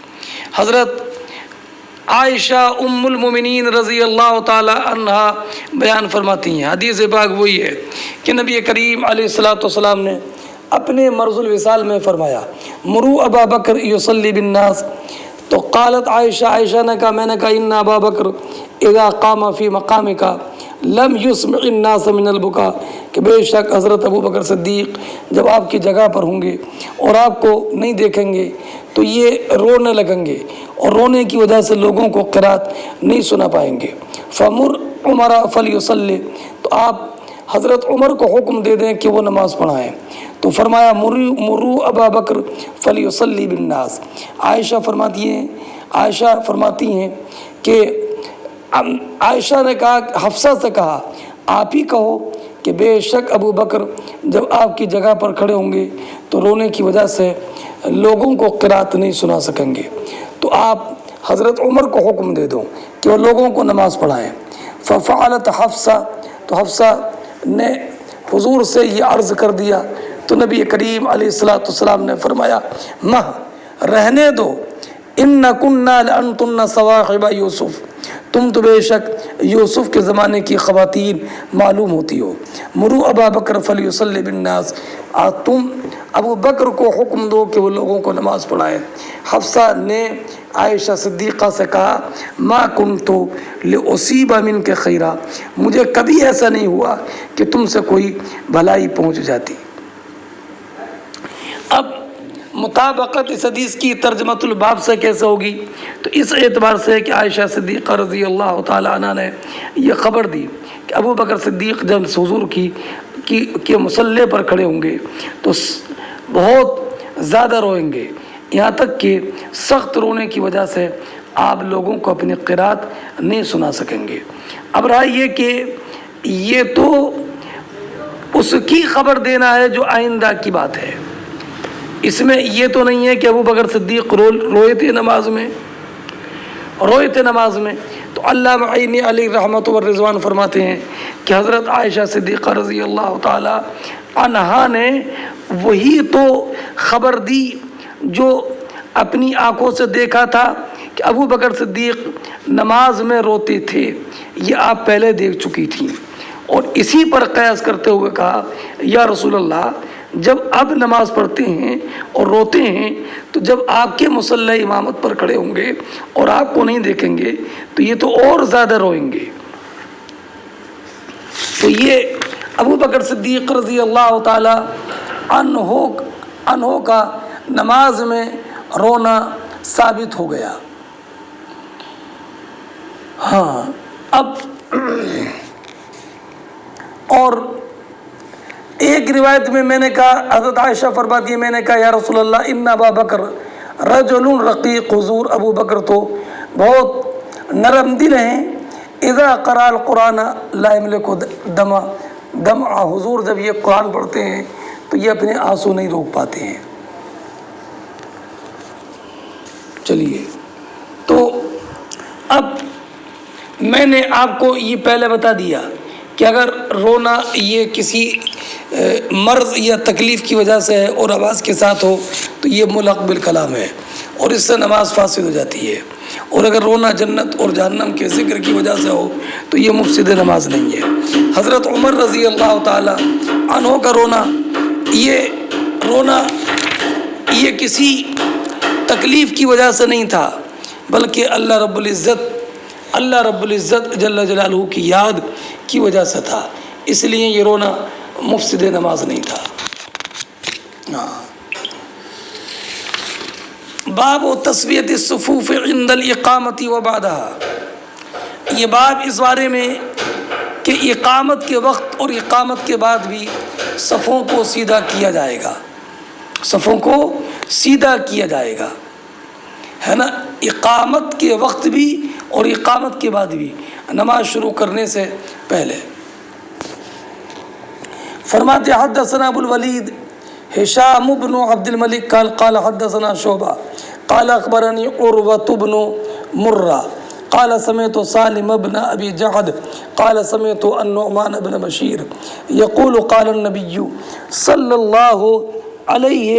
Speaker 1: حضرت عائشہ ام المومنین رضی اللہ تعالی عنہا بیان فرماتی ہیں، حدیث پاک وہی ہے کہ نبی کریم علیہ الصلوۃ والسلام نے اپنے مرض الوصال میں فرمایا مرو ابا بکر یصلی بالناس، تو قالت عائشہ نے کہا، میں نے کہا ان ابا بکر اذا قام فی مقامک لم یسمع الناس من البکا، کہ بے شک حضرت ابو بکر صدیق جب آپ کی جگہ پر ہوں گے اور آپ کو نہیں دیکھیں گے تو یہ رونے لگیں گے، اور رونے کی وجہ سے لوگوں کو قرات نہیں سنا پائیں گے۔ فمر عمر فلیصلی، تو آپ حضرت عمر کو حکم دے دیں کہ وہ نماز پڑھائیں، تو فرمایا مرو ابا بکر فلیصلی بالناس۔ عائشہ فرماتی ہیں کہ عائشہ نے کہا، حفصہ سے کہا آپ ہی کہو کہ بے شک ابو بکر جب آپ کی جگہ پر کھڑے ہوں گے تو رونے کی وجہ سے لوگوں کو قرات نہیں سنا سکیں گے، تو آپ حضرت عمر کو حکم دے دو کہ وہ لوگوں کو نماز پڑھائیں۔ ففعلت حفصہ، تو حفصہ نے حضور سے یہ عرض کر دیا، تو نبی کریم علیہ الصلوۃ والسلام نے فرمایا مہ رہنے دو، ان کننا لانتن صواحب یوسف، تم تو بے شک یوسف کے زمانے کی خواتین معلوم ہوتی ہو۔ مرو ابا بکر فلیصلی بالناس، تم ابو بکر کو حکم دو کہ وہ لوگوں کو نماز پڑھائیں۔ حفصہ نے عائشہ صدیقہ سے کہا ما کنت لاصیب منک خیرا، مجھے کبھی ایسا نہیں ہوا کہ تم سے کوئی بھلائی پہنچ جاتی۔ اب مطابقت اس حدیث کی ترجمۃ الباب سے کیسے ہوگی؟ تو اس اعتبار سے کہ عائشہ صدیقہ رضی اللہ تعالی عنہ نے یہ خبر دی کہ ابو بکر صدیق جب حضور کی مصلی پر کھڑے ہوں گے تو بہت زیادہ روئیں گے، یہاں تک کہ سخت رونے کی وجہ سے آپ لوگوں کو اپنی قرات نہیں سنا سکیں گے۔ اب رہا یہ کہ یہ تو اس کی خبر دینا ہے جو آئندہ کی بات ہے، اس میں یہ تو نہیں ہے کہ ابو بکر صدیق روئے تھے نماز میں۔ تو علامہ عینی علیہ رحمۃ والرضوان فرماتے ہیں کہ حضرت عائشہ صدیقہ رضی اللہ تعالی عنہا نے وہی تو خبر دی جو اپنی آنکھوں سے دیکھا تھا کہ ابو بکر صدیق نماز میں روتے تھے، یہ آپ پہلے دیکھ چکی تھیں، اور اسی پر قیاس کرتے ہوئے کہا یا رسول اللہ جب اب نماز پڑھتے ہیں اور روتے ہیں تو جب آپ کے مصلی امامت پر کھڑے ہوں گے اور آپ کو نہیں دیکھیں گے تو یہ تو اور زیادہ روئیں گے۔ تو یہ ابو بکر صدیق رضی اللہ تعالی عنہ کا نماز میں رونا ثابت ہو گیا۔ ہاں، اب اور ایک روایت میں نے کہا، حضرت عائشہ فرماتی ہے میں نے کہا یا رسول اللہ ان ابا بکر رجل رقیق، حضور ابو بکر تو بہت نرم دل ہیں، اذا قرأ القرآن لا یملک دمع، حضور جب یہ قرآن پڑھتے ہیں تو یہ اپنے آنسو نہیں روک پاتے ہیں۔ چلیے، تو اب میں نے آپ کو یہ پہلے بتا دیا کہ اگر رونا یہ کسی مرض یا تکلیف کی وجہ سے ہے اور آواز کے ساتھ ہو تو یہ ملغ بالکلام ہے اور اس سے نماز فاسد ہو جاتی ہے، اور اگر رونا جنت اور جہنم کے ذکر کی وجہ سے ہو تو یہ مفسد نماز نہیں ہے۔ حضرت عمر رضی اللہ تعالی عنہ کا رونا یہ کسی تکلیف کی وجہ سے نہیں تھا، بلکہ اللہ رب العزت جل جلالہ کی یاد کی وجہ سے تھا، اس لیے یہ رونا مفسد نماز نہیں تھا۔ باب تسویۃ الصفوف عند الاقامۃ و بعدها، یہ باب اس بارے میں کہ اقامت کے وقت اور اقامت کے بعد بھی صفوں کو سیدھا کیا جائے گا، صفوں کو سیدھا کیا جائے گا، ہے نا، اقامت کے وقت بھی اور اقامت کے بعد بھی، نماز شروع کرنے سے پہلے۔ فرماتے حدثنا ابو الولید ہشام بن عبد الملک قال حدثنا شعبہ قال اخبرني عروة بن مرہ قال سمعت سالم بن ابی جعد قال سمعت النعمان بن بشیر یقول قال النبی صلی اللہ علیہ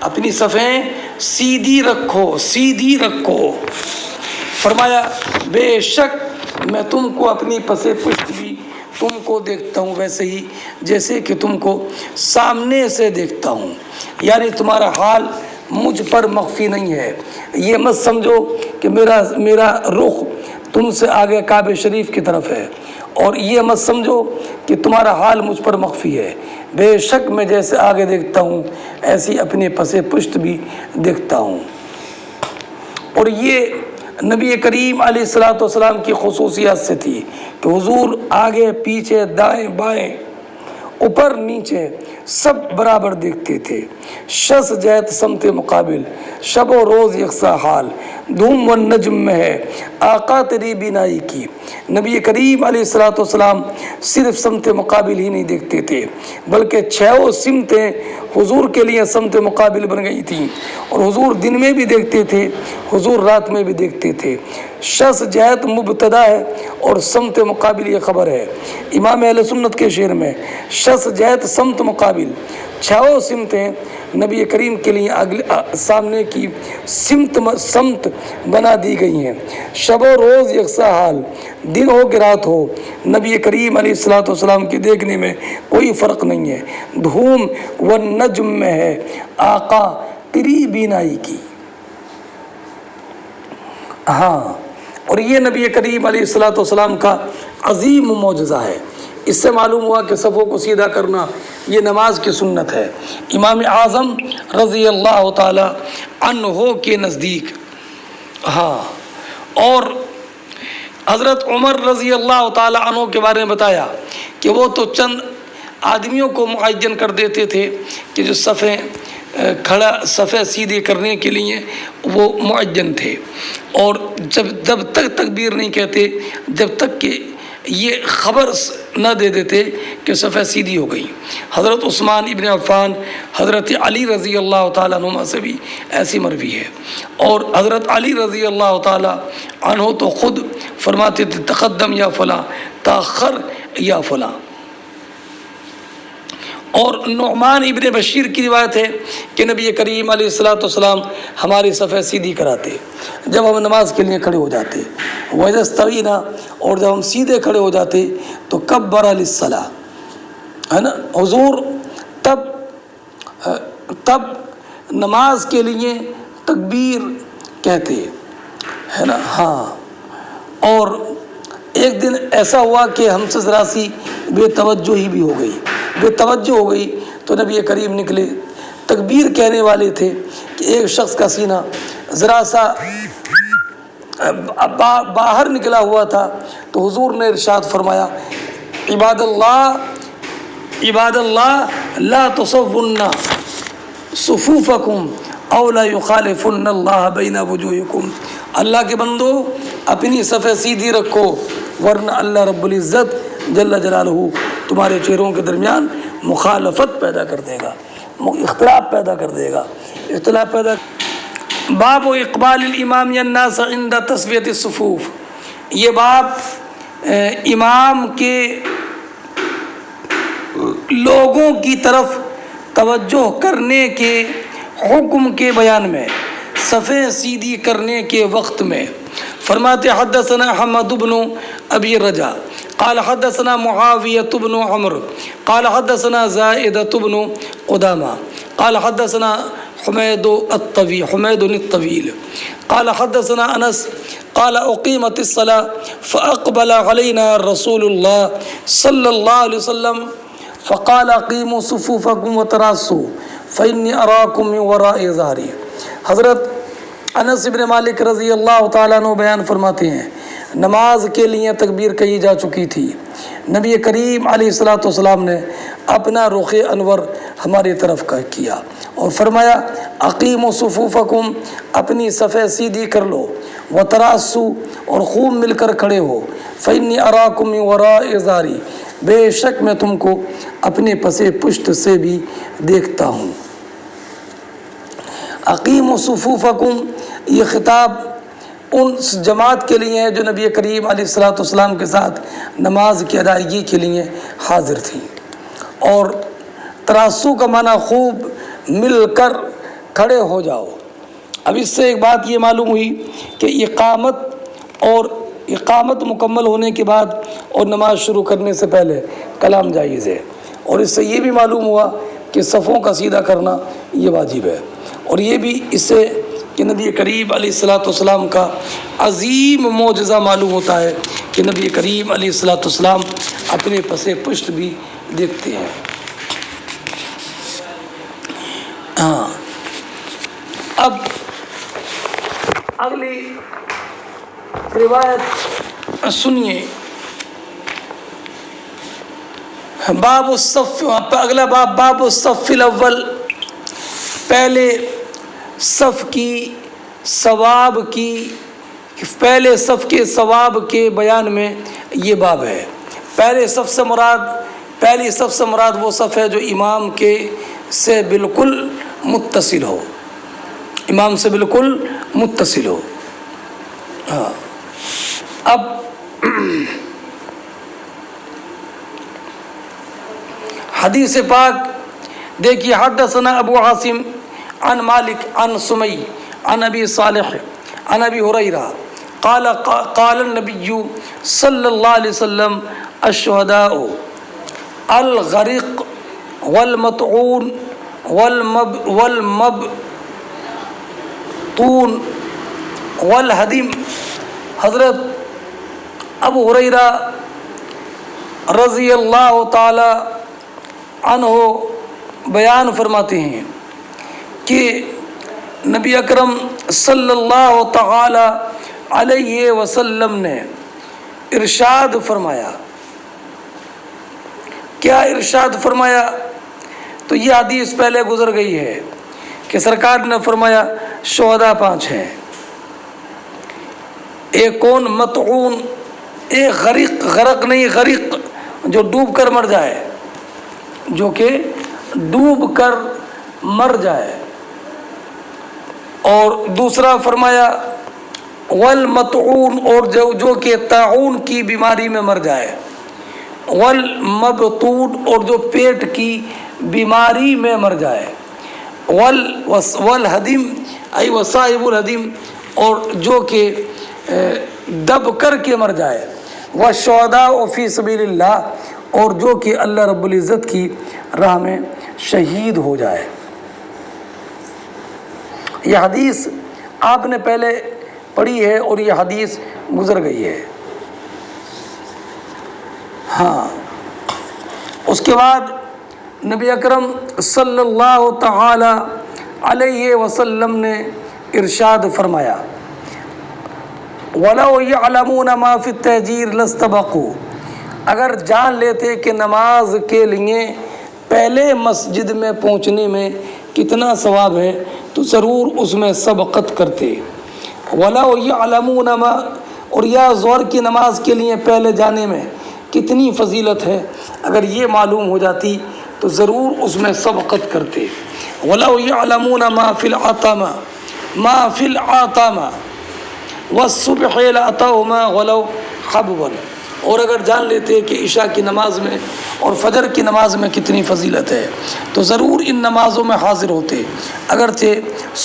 Speaker 1: اپنی صفیں سیدھی رکھو، سیدھی رکھو۔ فرمایا بے شک میں تم کو اپنی پس پشت بھی تم کو دیکھتا ہوں ویسے ہی جیسے کہ تم کو سامنے سے دیکھتا ہوں، یعنی تمہارا حال مجھ پر مخفی نہیں ہے۔ یہ مت سمجھو کہ میرا رخ تم سے آگے کعبہ شریف کی طرف ہے، اور یہ مت سمجھو کہ تمہارا حال مجھ پر مخفی ہے۔ بے شک میں جیسے آگے دیکھتا ہوں ایسی اپنے پس پشت بھی دیکھتا ہوں۔ اور یہ نبی کریم علیہ الصلوۃ والسلام کی خصوصیات سے تھی کہ حضور آگے پیچھے دائیں بائیں اوپر نیچے سب برابر دیکھتے تھے۔ شس جہت سمت مقابل، شب و روز یکساں حال، دھوم و نجم میں ہے آقا تیری بینائی کی۔ نبی کریم علیہ الصلوۃ والسلام صرف سمت مقابل ہی نہیں دیکھتے تھے بلکہ چھوں سمتیں حضور کے لیے سمت مقابل بن گئی تھیں، اور حضور دن میں بھی دیکھتے تھے، حضور رات میں بھی دیکھتے تھے۔ شس جہت مبتدا ہے اور سمت مقابل یہ خبر ہے۔ امام اہل سنت کے شعر میں شس جہت سمت مقابل، چھوں سمتیں نبی کریم کے لیے سامنے کی سمت بنا دی گئی ہیں۔ شب و روز یکساں حال، دن ہو کہ رات ہو، نبی کریم علیہ الصلوۃ والسلام کے دیکھنے میں کوئی فرق نہیں ہے۔ دھوم و نجم میں ہے آقا تیری بینائی کی۔ ہاں، اور یہ نبی کریم علیہ الصلوۃ والسلام کا عظیم معجزہ ہے۔ اس سے معلوم ہوا کہ صفوں کو سیدھا کرنا یہ نماز کی سنت ہے۔ امام اعظم رضی اللہ تعالی عنہ کے نزدیک، ہاں، اور حضرت عمر رضی اللہ تعالی عنہ کے بارے میں بتایا کہ وہ تو چند آدمیوں کو معین کر دیتے تھے کہ جو صفیں سیدھی کرنے کے لیے وہ معین تھے، اور جب تک تکبیر نہیں کہتے جب تک کہ یہ خبر نہ دے دیتے کہ صفیں سیدھی ہو گئی۔ حضرت عثمان ابن عفان، حضرت علی رضی اللہ تعالیٰ عنہ سے بھی ایسی مروی ہے، اور حضرت علی رضی اللہ تعالیٰ عنہ تو خود فرماتے تھے تقدم یا فلاں، تاخر یا فلاں۔ اور نعمان ابن بشیر کی روایت ہے کہ نبی کریم علیہ الصلوۃ والسلام ہماری صفیں سیدھی کراتے جب ہم نماز کے لیے کھڑے ہو جاتے، وَإِذَا اسْتَوَيْنَا، اور جب ہم سیدھے کھڑے ہو جاتے تو کبر للصلاۃ، ہے نا، حضور تب نماز کے لیے تکبیر کہتے، ہے نا۔ ہاں، اور ایک دن ایسا ہوا کہ ہم سے ذرا سی بے توجہی بھی ہو گئی، بے توجہ ہو گئی تو نبی کریم نکلے، تکبیر کہنے والے تھے کہ ایک شخص کا سینہ ذرا سا باہر نکلا ہوا تھا، تو حضور نے ارشاد فرمایا عباد اللہ لا تصون صفوفکم او لا یخالفن اللہ بین وجوہکم، اللہ کے بندو اپنی صفیں سیدھی رکھو ورنہ اللہ رب العزت جل جلالہ تمہارے چہروں کے درمیان مخالفت پیدا کر دے گا، اختلاف پیدا کر دے گا، اختلاف پیدا۔ باب اقبال الامام الناس عند تسویۃ الصفوف، یہ باب امام کے لوگوں کی طرف توجہ کرنے کے حکم کے بیان میں، صفیں سیدھی کرنے کے وقت میں۔ فرماتے حدثنا حماد بن ابی رجا قال حدثنا معاویۃ بن عمرو قال حدثنا زائدۃ بن قدامہ قال حدثنا حمید الطویل قال حدثنا انس قال اقیمت الصلاة فاقبل علینا رسول اللہ صلی اللہ علیہ وسلم فقال اقیموا صفوفکم وتراصوا فانی اراکم من وراء ظہری۔ حضرت انس بن مالک رضی اللہ تعالیٰ عنہ بیان فرماتے ہیں نماز کے لیے تکبیر کہی جا چکی تھی، نبی کریم علیہ الصلوۃ والسلام نے اپنا رخ انور ہماری طرف کا کیا اور فرمایا اقیموا صفوفکم، اپنی صفیں سیدھی کر لو، وتراصوا، اور خوب مل کر کھڑے ہو، فانی اراکم من وراء ظہری، بے شک میں تم کو اپنے پس پشت سے بھی دیکھتا ہوں۔ اقیموا صفوفکم، یہ خطاب ان جماعت کے لیے ہے جو نبی کریم علیہ الصلوۃ والسلام کے ساتھ نماز کی ادائیگی کے لیے حاضر تھی، اور تراسو کا معنی خوب مل کر کھڑے ہو جاؤ۔ اب اس سے ایک بات یہ معلوم ہوئی کہ اقامت مکمل ہونے کے بعد اور نماز شروع کرنے سے پہلے کلام جائز ہے، اور اس سے یہ بھی معلوم ہوا کہ صفوں کا سیدھا کرنا یہ واجب ہے، اور یہ بھی اس سے کہ نبی کریم علیہ الصلوۃ والسلام کا عظیم معجزہ معلوم ہوتا ہے کہ نبی کریم علیہ الصلوۃ والسلام اپنے پس پشت بھی دیکھتے ہیں۔ ہاں، اب اگلی روایت سنیے، باب الصف، اگلا باب الصف الاول، پہلے صف کے ثواب کے بیان میں یہ باب ہے۔ پہلی صف سے مراد وہ صف ہے جو امام سے بالکل متصل ہو، امام سے بالکل متصل ہو۔ ہاں، اب حدیث پاک دیکھیے، حدثنا ابو عاصم عن مالک عن سمی عن ابی صالح عن ابی ہریرہ قال النبی صلی اللہ علیہ وسلم الشہداء الغرق والمطعون والمبتون والہدم۔ حضرت ابو ہریرہ رضی اللہ تعالی عنہ بیان فرماتے ہیں کہ نبی اکرم صلی اللہ تعالی علیہ وسلم نے ارشاد فرمایا۔ کیا ارشاد فرمایا؟ تو یہ حدیث پہلے گزر گئی ہے کہ سرکار نے فرمایا شہداء 5 ہیں، ایک کون؟ مطعون، ایک غرق نہیں، غریق جو ڈوب کر مر جائے، جو کہ ڈوب کر مر جائے، اور دوسرا فرمایا والمطعون، اور جو کہ طاعون کی بیماری میں مر جائے، والمبتون، اور جو پیٹ کی بیماری میں مر جائے، والہدم ای وصائب الہدم، اور جو کہ دب کر کے مر جائے، والشہداء فی سبیل اللہ، اور جو کہ اللہ رب العزت کی راہ میں شہید ہو جائے۔ یہ حدیث آپ نے پہلے پڑھی ہے اور یہ حدیث گزر گئی ہے۔ ہاں، اس کے بعد نبی اکرم صلی اللہ تعالی علیہ وسلم نے ارشاد فرمایا وَلَوْ يَعْلَمُونَ مَا فِي التَّهْجِيرِ لَاسْتَبَقُوا، اگر جان لیتے کہ نماز کے لیے پہلے مسجد میں پہنچنے میں کتنا ثواب ہے تو ضرور اس میں سبقت کرتے۔ وَلَوْ يَعْلَمُونَ مَا، اور یا ظہر کی نماز کے لیے پہلے جانے میں کتنی فضیلت ہے، اگر یہ معلوم ہو جاتی تو ضرور اس میں سبقت کرتے۔ وَلَوْ يَعْلَمُونَ مَا فِي الْعَتَمَةِ وَالصُّبْحِ لَأَتَوْهُمَا وَلَوْ حَبْوًا، اور اگر جان لیتے کہ عشاء کی نماز میں اور فجر کی نماز میں کتنی فضیلت ہے تو ضرور ان نمازوں میں حاضر ہوتے، اگرچہ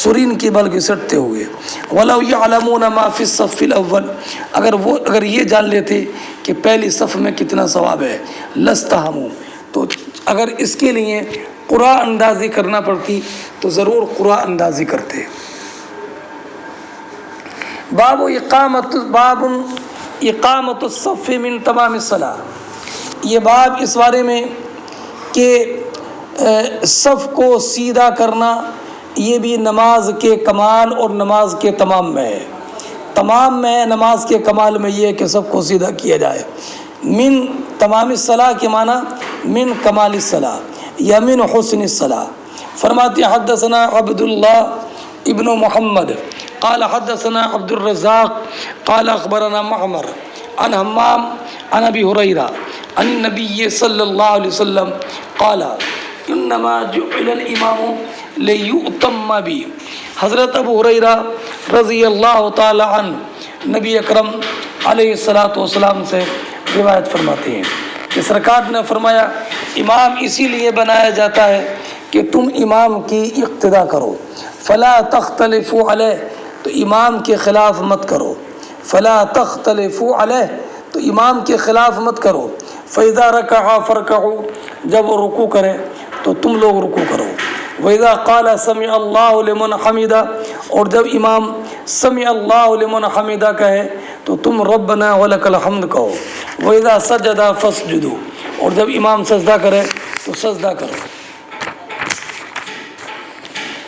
Speaker 1: سرین کی بل گھسٹتے ہوئے۔ وَلَوْ يَعْلَمُونَ مَا فِي الصَّفِّ الْأَوَّلِ، اگر یہ جان لیتے کہ پہلی صف میں کتنا ثواب ہے، لَاسْتَحَمُوا، تو اگر اس کے لیے قرآن اندازی کرنا پڑتی تو ضرور قرآن اندازی کرتے۔ باب اقامت الصف من تمام الصلاۃ، یہ باب اس بارے میں کہ صف کو سیدھا کرنا یہ بھی نماز کے کمال اور نماز کے تمام میں ہے۔ تمام میں نماز کے کمال میں یہ ہے کہ صف کو سیدھا کیا جائے۔ من تمام الصلاۃ کے معنی من کمال الصلاۃ یا من حسن الصلاۃ۔ فرماتے حدثنا عبد اللہ ابن محمد قال حدثنا عبد الرزاق قال اخبرنا معمر عن حمام عن ابی ہریرہ عن النبی صلی اللہ علیہ وسلم قال انما جعل الامام لیؤتم بہ۔ حضرت ابو ہریرہ رضی اللہ تعالی عنہ نبی اکرم علیہ الصلوۃ والسلام سے روایت فرماتے ہیں کہ سرکار نے فرمایا امام اسی لیے بنایا جاتا ہے کہ تم امام کی اقتدا کرو، فلا تختلفوا علیہ، تو امام کے خلاف مت کرو، فلا تختلفوا علیہ، تو امام کے خلاف مت کرو، فاذا رکع فرکعوا، جب وہ رکوع کرے تو تم لوگ رکوع کرو، وَإِذَا قَالَ سَمِعَ اللَّهُ لِمَنْ حَمِدَ، اور جب امام سمع اللہ لمن حمدہ کہے تو تم ربنا ولک الحمد کہو، وَإِذَا سَجَدَ فَاسْجُدُوا، اور جب امام سجدہ کرے تو سجدہ کرو،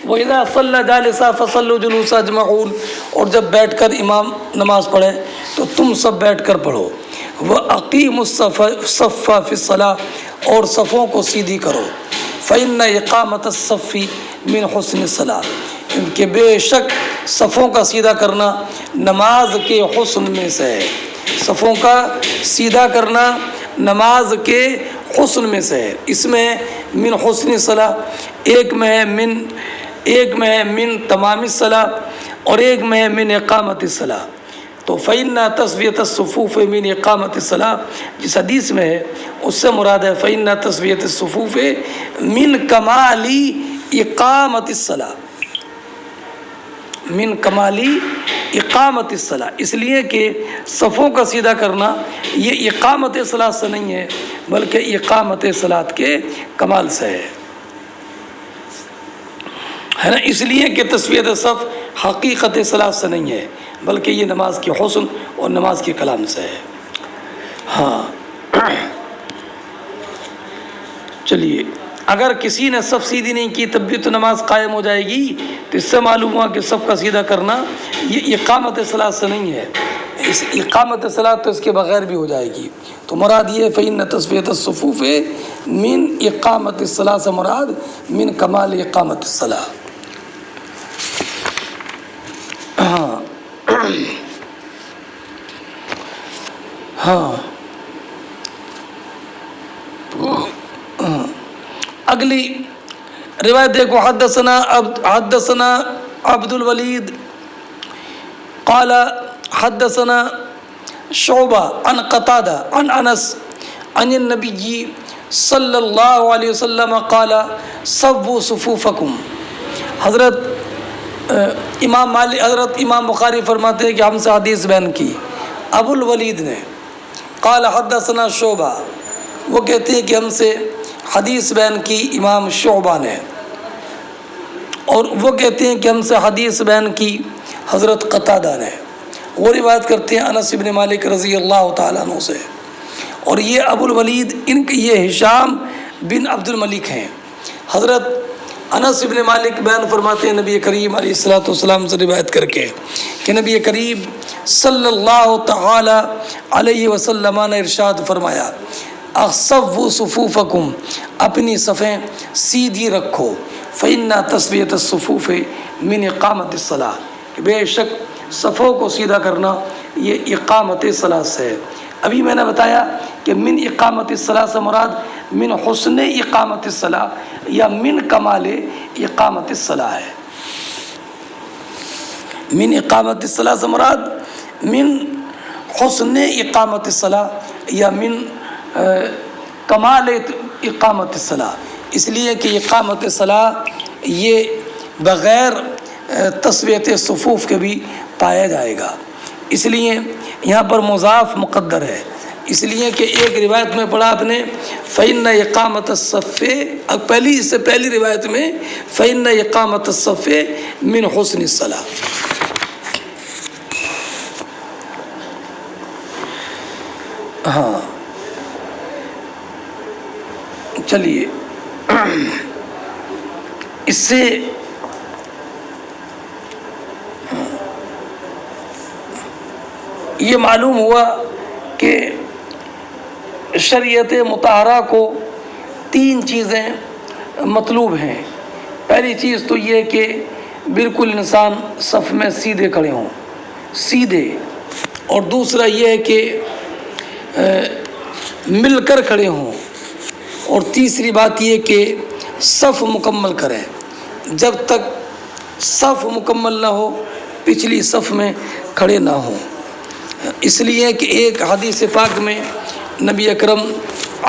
Speaker 1: وَإِذَا صَلَّى جَالِسًا فَصَلُّوا جُلُوسًا أَجْمَعُونَ، اور جب بیٹھ کر امام نماز پڑھے تو تم سب بیٹھ کر پڑھو، وَأَقِيمُوا الصَّفَّ فِي الصَّلَاةِ، اور صفوں کو سیدھی کرو، فَإِنَّ إِقَامَةَ الصَّفِّ مِنْ حُسْنِ الصَّلَاةِ، ان کے بے شک صفوں کا سیدھا کرنا نماز کے حسن میں سے ہے، صفوں کا سیدھا کرنا نماز کے حسن میں سے ہے، اس میں من حسن الصلاۃ، ایک میں ہے من تمام الصلاۃ، اور ایک میں ہے من اقامت الصلاۃ، تو فإن تسویۃ الصفوف من اقامت الصلاۃ جس حدیث میں ہے اس سے مراد ہے فإن تسویۃ الصفوف من کمال اقامت الصلاۃ، من کمالی اقامت الصلاۃ، اس لیے کہ صفوں کا سیدھا کرنا یہ اقامت صلاۃ سے نہیں ہے بلکہ اقامت صلاۃ کے کمال سے ہے نا، اس لیے کہ تسویۃ صف حقیقت صلاۃ سے نہیں ہے بلکہ یہ نماز کے حسن اور نماز کے کلام سے ہے۔ ہاں چلیے، اگر کسی نے صف سیدھی نہیں کی تب بھی تو نماز قائم ہو جائے گی، تو اس سے معلوم ہوا کہ صف کا سیدھا کرنا یہ اقامت صلاۃ سے نہیں ہے، اس اقامت صلاۃ تو اس کے بغیر بھی ہو جائے گی، تو مراد یہ فإن تسویۃ الصفوف من اقامت الصلاۃ سے مراد من کمال اقامت الصلاۃ۔ ہاں اگلی روایت دیکھو، حدثنا عبد الولید قال حدثنا شعبہ عن قتادہ عن انس عن النبی صلی اللہ علیہ وسلم قال صووا صفوفکم، حضرت امام بخاری فرماتے ہیں کہ ہم سے حدیث بیان کی ابو الولید نے، قال حدثنا شعبہ، وہ کہتے ہیں کہ ہم سے حدیث بیان کی امام شعبہ نے، اور وہ کہتے ہیں کہ ہم سے حدیث بیان کی حضرت قتادہ نے، وہ روایت کرتے ہیں انس بن مالک رضی اللہ تعالیٰ عنہ سے، اور یہ ابو الولید یہ ہشام بن عبد الملک ہیں۔ حضرت انس بن مالک بیان فرماتے ہیں نبی کریم علیہ الصلوۃ والسلام سے روایت کر کے کہ نبی کریم صلی اللہ تعالی علیہ وسلم نے ارشاد فرمایا اصفوا صفوفکم، اپنی صفیں سیدھی رکھو، فإن تسویۃ الصفوف من اقامت الصلاۃ، بے شک صفوں کو سیدھا کرنا یہ اقامت صلاۃ سے ہے۔ ابھی میں نے بتایا کہ من اقامت الصلاۃ سے مراد من حسن اقامت الصلاۃ یا من کمال اقامت الصلاۃ ہے، من اقامت الصلاۃ سے مراد من حسن اقامت الصلاۃ یا من کمال اقامت الصلاۃ، اس لیے کہ اقامت الصلاۃ یہ بغیر تسویۃ صفوف کے بھی پایا جائے گا، اس لیے یہاں پر مضاف مقدر ہے، اس لیے کہ ایک روایت میں پڑھا آپ نے فإن اقامت الصف، اس سے پہلی روایت میں فإن اقامت الصف من حسن الصلاۃ۔ ہاں چلیے، اس سے یہ معلوم ہوا کہ شریعت مطہرہ کو 3 چیزیں مطلوب ہیں۔ پہلی چیز تو یہ کہ بالکل انسان صف میں سیدھے کھڑے ہوں، سیدھے، اور دوسرا یہ ہے کہ مل کر کھڑے ہوں، اور تیسری بات یہ کہ صف مکمل کریں، جب تک صف مکمل نہ ہو پچھلی صف میں کھڑے نہ ہوں۔ اس لیے کہ ایک حدیث پاک میں نبی اکرم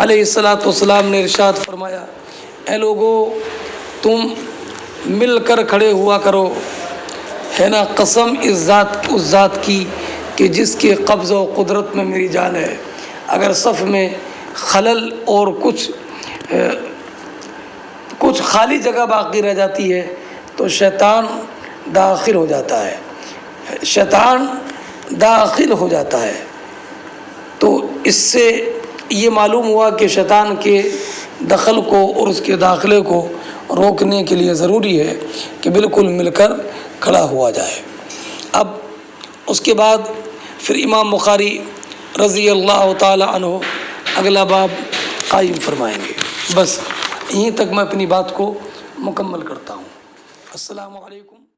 Speaker 1: علیہ الصلوۃ والسلام نے ارشاد فرمایا، اے لوگو تم مل کر کھڑے ہوا کرو، ہے نا قسم اس ذات کی کہ جس کے قبض و قدرت میں میری جان ہے، اگر صف میں خلل اور کچھ خالی جگہ باقی رہ جاتی ہے تو شیطان داخل ہو جاتا ہے، تو اس سے یہ معلوم ہوا کہ شیطان کے دخل کو اور اس کے داخلے کو روکنے کے لیے ضروری ہے کہ بالکل مل کر کھڑا ہوا جائے۔ اب اس کے بعد پھر امام بخاری رضی اللہ تعالی عنہ اگلا باب قائم فرمائیں گے۔ بس یہیں تک میں اپنی بات کو مکمل کرتا ہوں۔ السلام علیکم۔